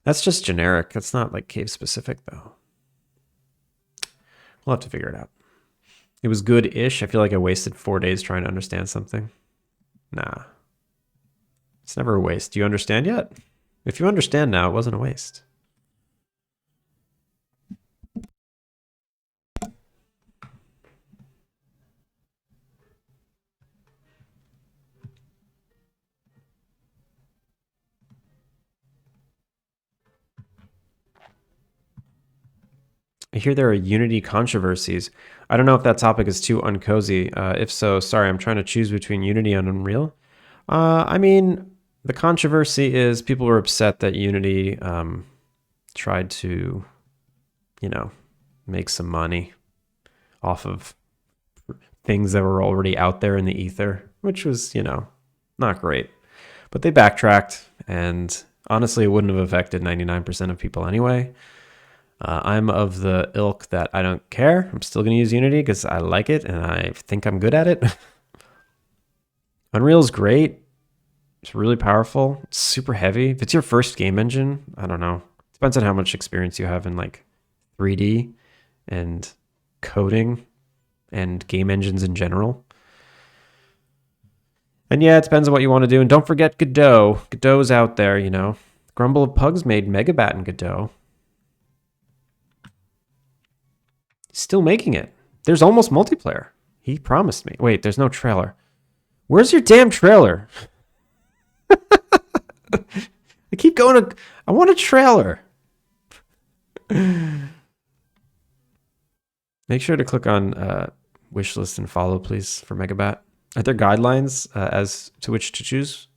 That's just generic. That's not like cave specific though. We'll have to figure it out. It was good-ish. I feel like I wasted 4 days trying to understand something. Nah. It's never a waste. Do you understand yet? If you understand now, it wasn't a waste. I hear there are Unity controversies. I don't know if that topic is too uncozy. If so, sorry, I'm trying to choose between Unity and Unreal. I mean, the controversy is people were upset that Unity tried to, you know, make some money off of things that were already out there in the ether, which was, you know, not great. But they backtracked, and honestly, it wouldn't have affected 99% of people anyway. I'm of the ilk that I don't care. I'm still going to use Unity because I like it and I think I'm good at it. Unreal's great. It's really powerful. It's super heavy. If it's your first game engine, I don't know. Depends on how much experience you have in like 3D and coding and game engines in general. And yeah, it depends on what you want to do. And don't forget Godot. Godot's out there, you know. Grumble of Pugs made Megabat in Godot. Still making it. There's almost multiplayer. He promised me. Wait, there's no trailer. Where's your damn trailer? I keep going to... I want a trailer. Make sure to click on Wishlist and follow, please, for Megabat. Are there guidelines as to which to choose?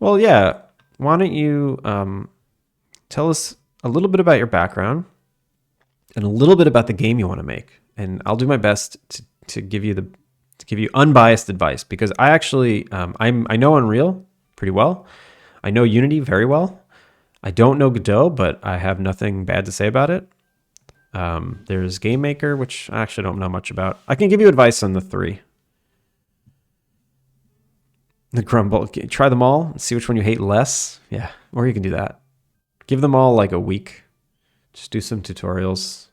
Well, yeah. Why don't you tell us a little bit about your background and a little bit about the game you want to make, and I'll do my best to give you unbiased advice, because I actually I know Unreal pretty well. I know Unity very well. I don't know Godot, but I have nothing bad to say about it. There's Game Maker, which I actually don't know much about. I can give you advice on the 3. The Grumble. Try them all and see which one you hate less. Yeah, or you can do that. Give them all like a week. Just do some tutorials.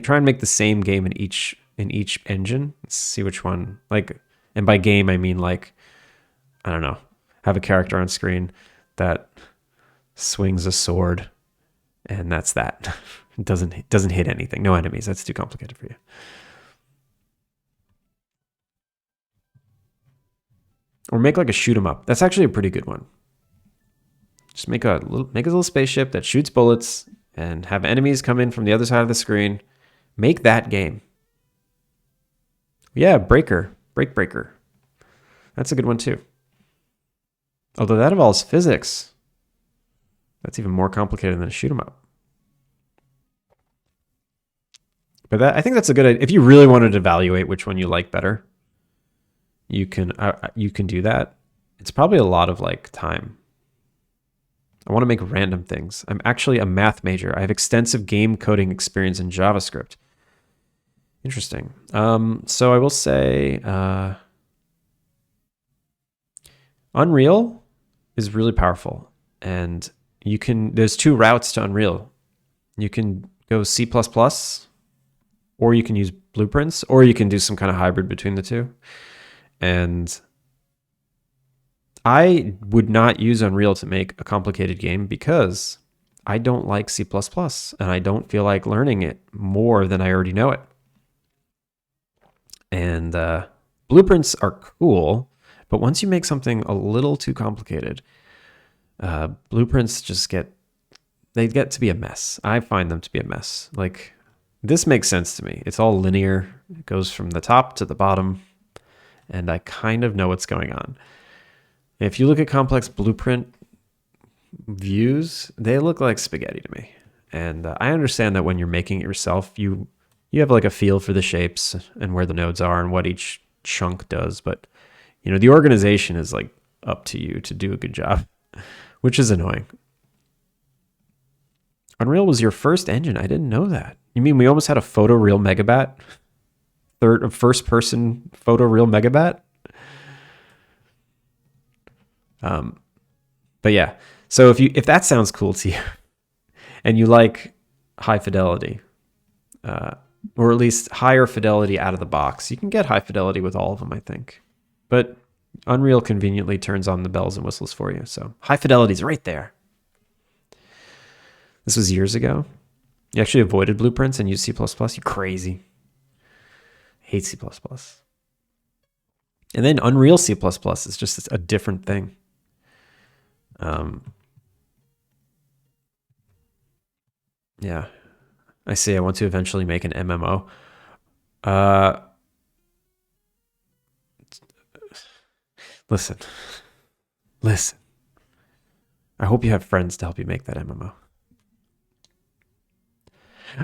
Try and make the same game in each engine. See which one. Like, and by game I mean like, I don't know, have a character on screen that swings a sword, and that's that. It doesn't hit anything. No enemies. That's too complicated for you. Or make like a shoot 'em up. That's actually a pretty good one. Just make a little spaceship that shoots bullets and have enemies come in from the other side of the screen. Make that game. Yeah, Breaker. Breaker. That's a good one too. Although that involves physics. That's even more complicated than a shoot 'em up. But I think that's a good idea. If you really wanted to evaluate which one you like better, you can do that. It's probably a lot of like time. I want to make random things. I'm actually a math major. I have extensive game coding experience in JavaScript. Interesting. So I will say Unreal is really powerful, and there's 2 routes to Unreal. You can go C++, or you can use blueprints, or you can do some kind of hybrid between the 2. And I would not use Unreal to make a complicated game because I don't like C++, and I don't feel like learning it more than I already know it. And blueprints are cool, but once you make something a little too complicated, blueprints they get to be a mess. I find them to be a mess. Like, this makes sense to me. It's all linear. It goes from the top to the bottom, and I kind of know what's going on. If you look at complex blueprint views, they look like spaghetti to me. And I understand that when you're making it yourself, you have like a feel for the shapes and where the nodes are and what each chunk does. But, the organization is like up to you to do a good job, which is annoying. Unreal was your first engine. I didn't know that. You mean we almost had a photoreal Megabat? First person photoreal Megabat? But yeah, so if that sounds cool to you and you like high fidelity, or at least higher fidelity out of the box, you can get high fidelity with all of them, I think. But Unreal conveniently turns on the bells and whistles for you. So high fidelity is right there. This was years ago. You actually avoided blueprints and used C++? You crazy. Hate C++. And then Unreal C++ is just a different thing. Yeah, I see. I want to eventually make an MMO. Listen. I hope you have friends to help you make that MMO.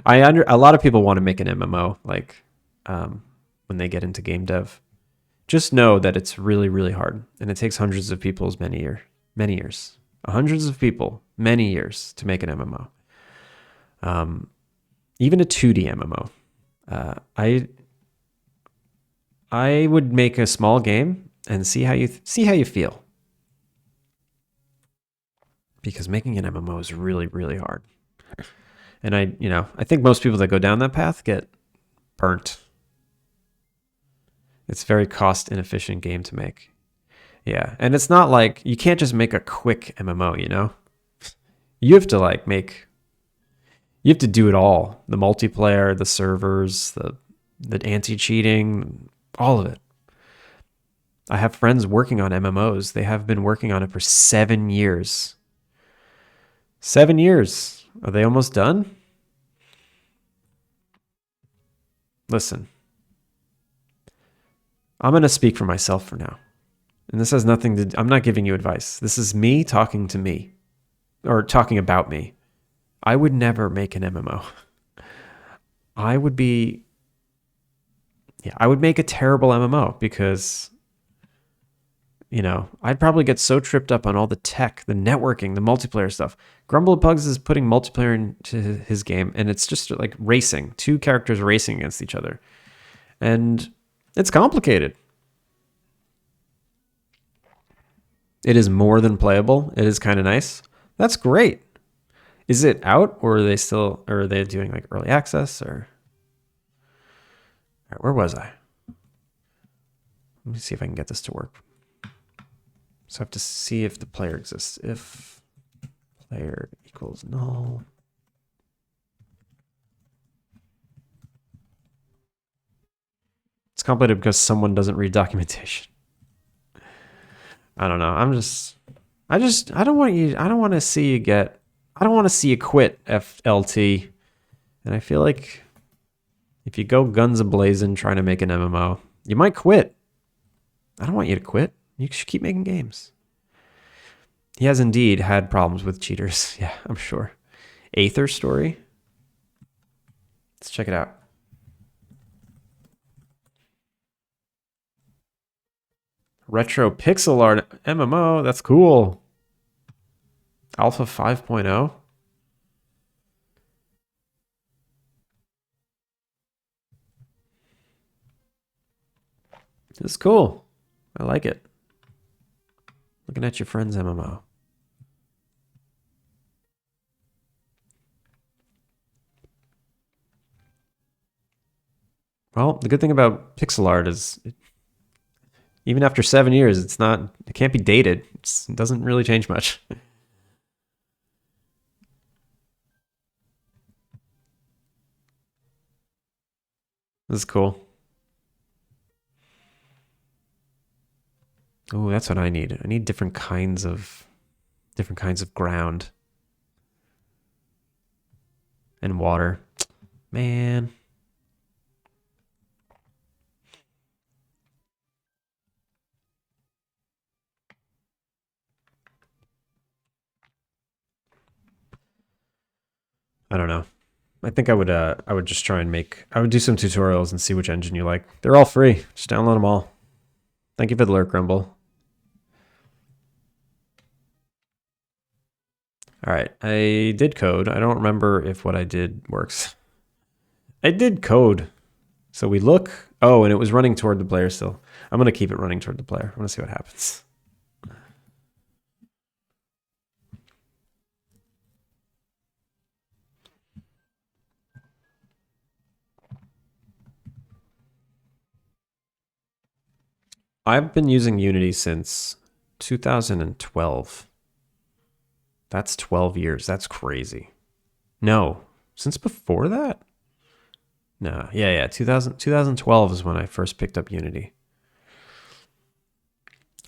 A lot of people want to make an MMO, like when they get into game dev. Just know that it's really, really hard, and it takes hundreds of people many years, hundreds of people, many years to make an MMO. Even a 2D MMO. I would make a small game and see how you feel, because making an MMO is really, really hard. And I think most people that go down that path get burnt. It's a very cost inefficient game to make. Yeah, and it's not like you can't just make a quick MMO, You have to you have to do it all. The multiplayer, the servers, the anti-cheating, all of it. I have friends working on MMOs. They have been working on it for 7 years. 7 years. Are they almost done? Listen. I'm going to speak for myself for now. And this has nothing to... I'm not giving you advice. This is me talking to me. Or talking about me. I would never make an MMO. I would make a terrible MMO because, I'd probably get so tripped up on all the tech, the networking, the multiplayer stuff. Grumblepugs is putting multiplayer into his game, and it's just like racing, two characters racing against each other. And it's complicated. It is more than playable. It is kind of nice. That's great. Is it out, or are they doing like early access, or? All right, where was I? Let me see if I can get this to work. So I have to see if the player exists. If player equals null. It's complicated because someone doesn't read documentation. I don't know. I don't want to see you quit FLT. And I feel like if you go guns a-blazing trying to make an MMO, you might quit. I don't want you to quit. You should keep making games. He has indeed had problems with cheaters. Yeah, I'm sure. Aether story. Let's check it out. Retro pixel art MMO. That's cool. Alpha 5.0. This is cool. I like it. Looking at your friend's MMO. Well, the good thing about pixel art is even after 7 years, it can't be dated. It doesn't really change much. This is cool. Oh, that's what I need. I need different kinds of ground and water. Man. I don't know. I think I would just try and I would do some tutorials and see which engine you like. They're all free. Just download them all. Thank you for the lurk, Rumble. All right, I did code. I don't remember if what I did works. I did code. So we look. Oh, and it was running toward the player still. I'm going to keep it running toward the player. I want to see what happens. I've been using Unity since 2012. That's 12 years. That's crazy. No, since before that? No, yeah. 2012 is when I first picked up Unity.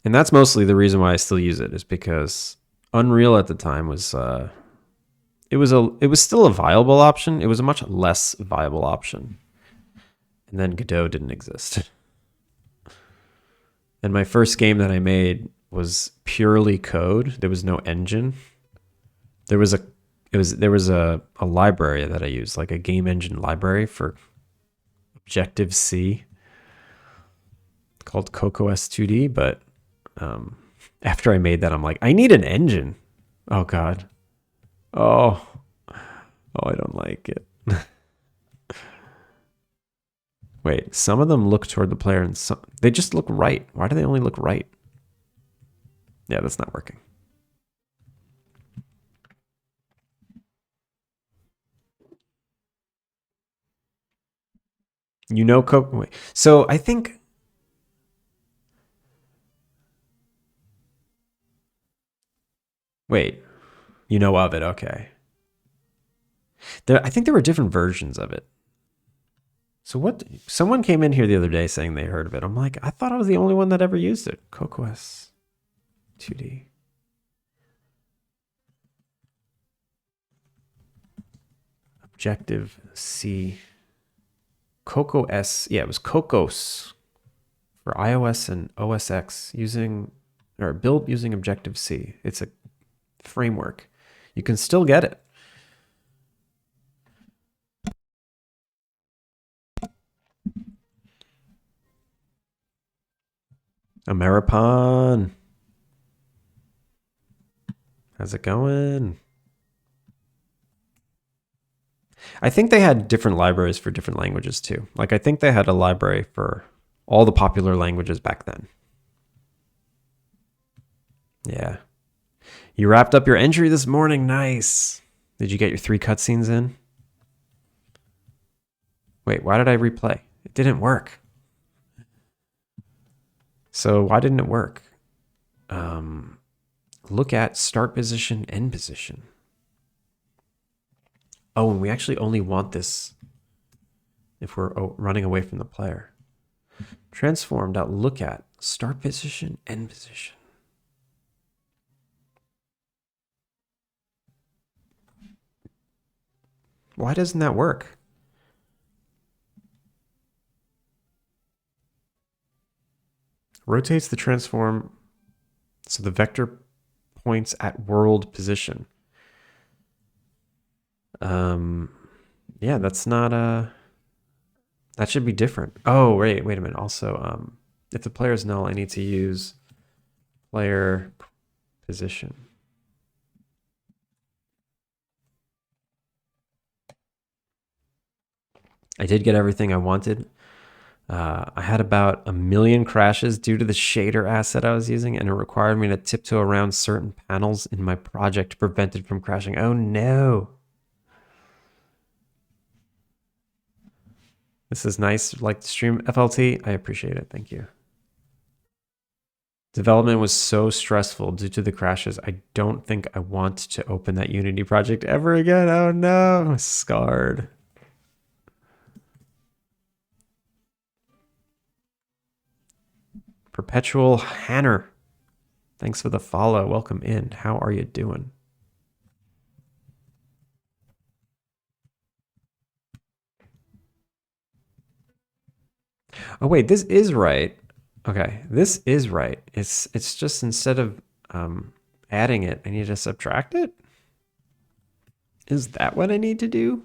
And that's mostly the reason why I still use it, is because Unreal at the time was it was still a viable option. It was a much less viable option. And then Godot didn't exist. And my first game that I made was purely code. There was no engine. There was a library that I used, like a game engine library for Objective-C called CocoS2D, but after I made that, I'm like, I need an engine. Oh God. Oh, I don't like it. Wait, some of them look toward the player and they just look right. Why do they only look right? Yeah, that's not working. You know, wait. So I think. Wait, you know of it? Okay. I think there were different versions of it. So what? Someone came in here the other day saying they heard of it. I'm like, I thought I was the only one that ever used it. CocoS 2D. Objective-C. CocoS. Yeah, it was Cocos for iOS and OS X built using Objective-C. It's a framework. You can still get it. Ameripon. How's it going? I think they had different libraries for different languages too. Like I think they had a library for all the popular languages back then. Yeah. You wrapped up your entry this morning. Nice. Did you get your 3 cutscenes in? Wait, why did I replay? It didn't work. So why didn't it work? Look at start position, end position. Oh, and we actually only want this if we're running away from the player. Transform.look at start position, end position. Why doesn't that work? Rotates the transform so the vector points at world position. Yeah, that's not that should be different. Oh, wait a minute. Also, if the player is null, I need to use player position. I did get everything I wanted. I had about 1 million crashes due to the shader asset I was using, and it required me to tiptoe around certain panels in my project to prevent it from crashing. Oh no. This is nice. Like the stream FLT. I appreciate it. Thank you. Development was so stressful due to the crashes. I don't think I want to open that Unity project ever again. Oh no, I'm scarred. Perpetual Hanner. Thanks for the follow. Welcome in. How are you doing? Oh wait, this is right. Okay, this is right. It's just instead of adding it, I need to subtract it? Is that what I need to do?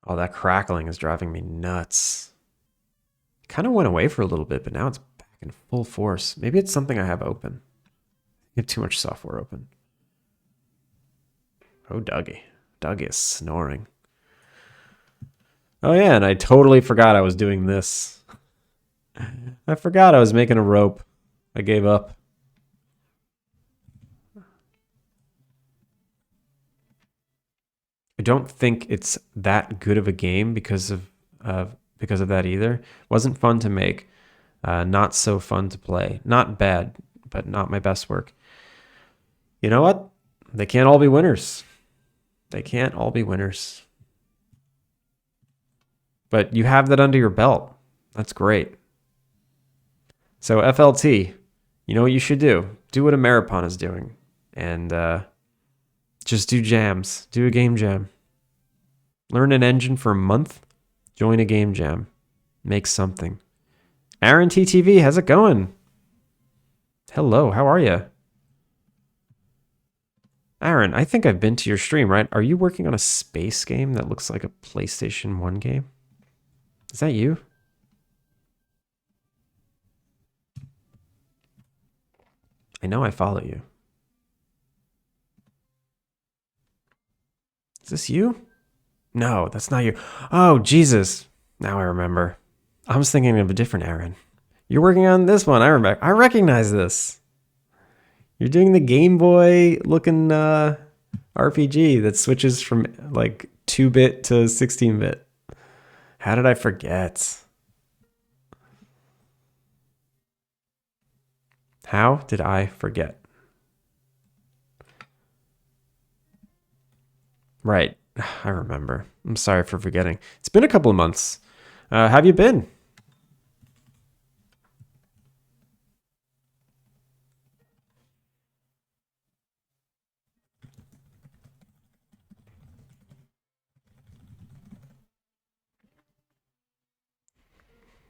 Oh, that crackling is driving me nuts. Kind of went away for a little bit, but now it's back in full force. Maybe it's something I have open. I have too much software open. Oh, Dougie. Dougie is snoring. Oh yeah, and I totally forgot I was doing this. I forgot I was making a rope. I gave up. I don't think it's that good of a game because of that either. Wasn't fun to make. Not so fun to play. Not bad, but not my best work. You know what? They can't all be winners. They can't all be winners. But you have that under your belt. That's great. So FLT, you know what you should do? Do what Ameripon is doing. And just do jams. Do a game jam. Learn an engine for a month. Join a game jam. Make something. Aaron TTV, how's it going? Hello, how are you? Aaron, I think I've been to your stream, right? Are you working on a space game that looks like a PlayStation 1 game? Is that you? I know I follow you. Is this you? No, that's not you. Oh, Jesus. Now I remember. I was thinking of a different Aaron. You're working on this one. I remember. I recognize this. You're doing the Game Boy looking RPG that switches from like 2-bit to 16-bit. How did I forget? How did I forget? Right. I remember. I'm sorry for forgetting. It's been a couple of months. How have you been?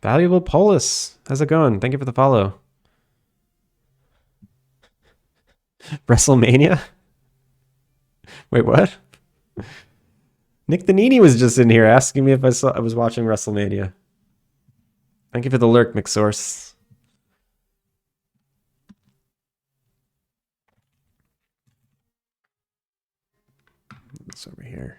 Valuable Polis. How's it going? Thank you for the follow. WrestleMania? Wait, what? Nick the Nini was just in here asking me if I was watching WrestleMania. Thank you for the lurk, McSource. It's over here.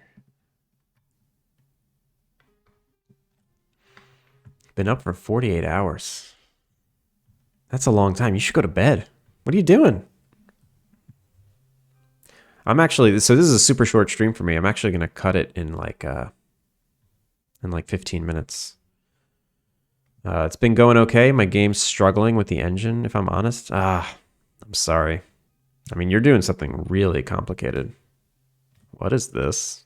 Been up for 48 hours. That's a long time. You should go to bed. What are you doing? I'm actually, so this is a super short stream for me. I'm actually going to cut it in like 15 minutes. It's been going okay. My game's struggling with the engine, if I'm honest. I'm sorry. I mean, you're doing something really complicated. What is this?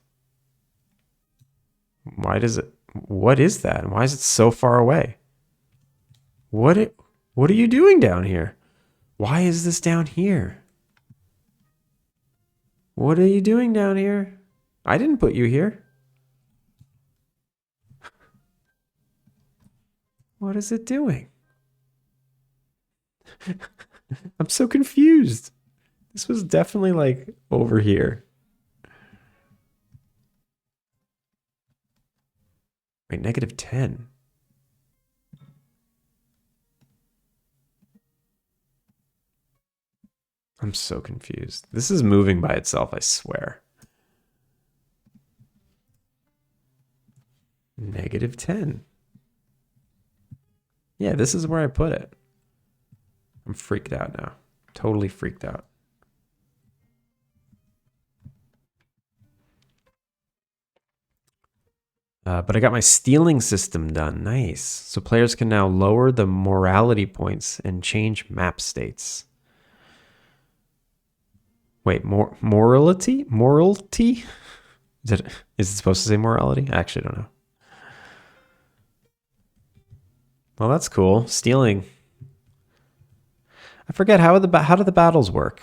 Why does it, what is that? Why is it so far away? What are you doing down here? Why is this down here? What are you doing down here? I didn't put you here. What is it doing? I'm so confused. This was definitely like over here. Wait, -10. I'm so confused. This is moving by itself, I swear. -10. Yeah, this is where I put it. I'm freaked out now. Totally freaked out. But I got my stealing system done. Nice. So players can now lower the morality points and change map states. Wait, morality? Morality? Is it supposed to say morality? I actually don't know. Well, that's cool. Stealing. I forget how do the battles work?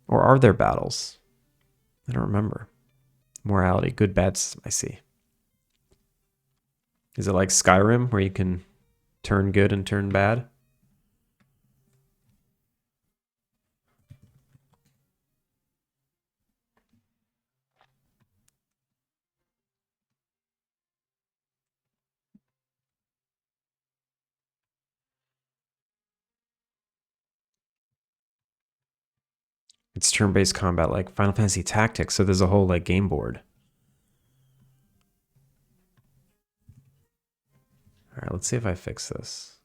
Or are there battles? I don't remember. Morality, good, bad, I see. Is it like Skyrim where you can turn good and turn bad? It's turn-based combat like Final Fantasy Tactics, so there's a whole like game board. All right, let's see if I fix this.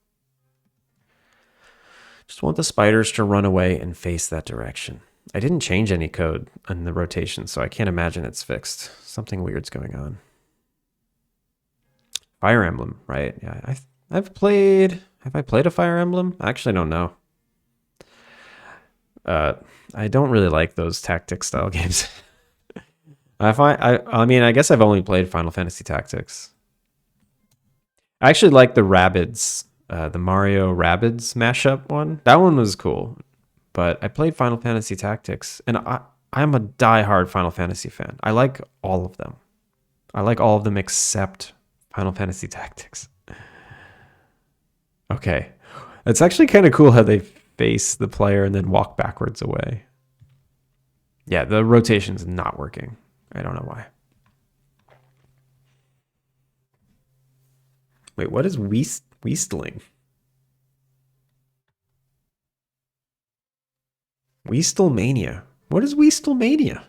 Just want the spiders to run away and face that direction. I didn't change any code in the rotation, so I can't imagine it's fixed. Something weird's going on. Fire Emblem, right? Yeah, I've played. Have I played a Fire Emblem? I actually don't know. I don't really like those tactic style games. I mean, I guess I've only played Final Fantasy Tactics. I actually like the Rabbids, the Mario Rabbids mashup one. That one was cool. But I played Final Fantasy Tactics, and I'm a diehard Final Fantasy fan. I like all of them. I like all of them except Final Fantasy Tactics. Okay. It's actually kind of cool how they face the player and then walk backwards away. Yeah, the rotation's not working. I don't know why. Wait, what is Weastling? Weastelmania. What is Weastelmania?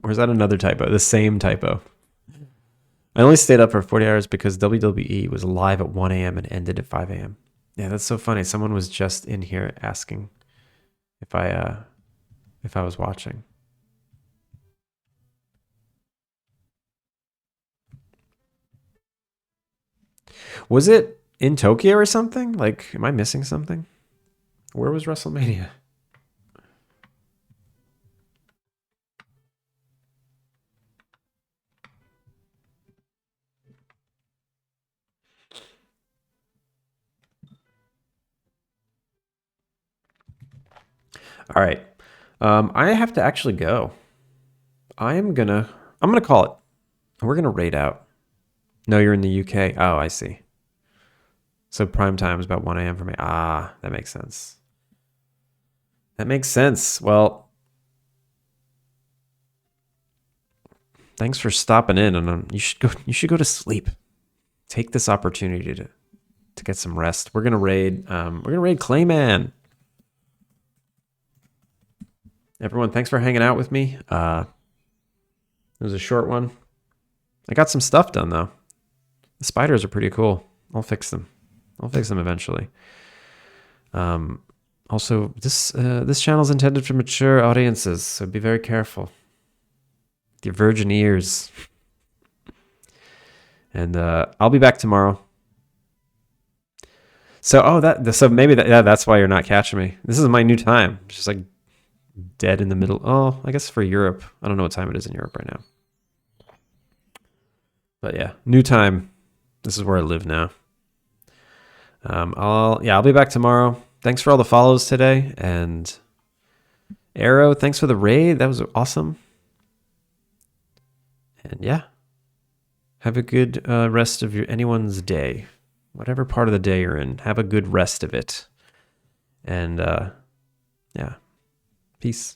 Or is that another typo? The same typo. I only stayed up for 40 hours because WWE was live at 1 a.m. and ended at 5 a.m. Yeah, that's so funny. Someone was just in here asking if I was watching. Was it in Tokyo or something? Like, am I missing something? Where was WrestleMania? All right. I have to actually go. I'm gonna call it. We're gonna raid out. No, you're in the UK. Oh, I see. So prime time is about 1 a.m. for me. Ah, that makes sense. That makes sense. Well, thanks for stopping in, and you should go to sleep. Take this opportunity to get some rest. We're gonna raid Clayman. Everyone, thanks for hanging out with me. It was a short one. I got some stuff done though. The spiders are pretty cool. I'll fix them. I'll fix them eventually. Also, this channel is intended for mature audiences, so be very careful with your virgin ears. And I'll be back tomorrow. So maybe that's why you're not catching me. This is my new time. It's just like dead in the middle. Oh, I guess for Europe. I don't know what time it is in Europe right now. But yeah, new time. This is where I live now. I'll be back tomorrow. Thanks for all the follows today. And Arrow, thanks for the raid. That was awesome. And yeah, have a good rest of anyone's day. Whatever part of the day you're in, have a good rest of it. And yeah, peace.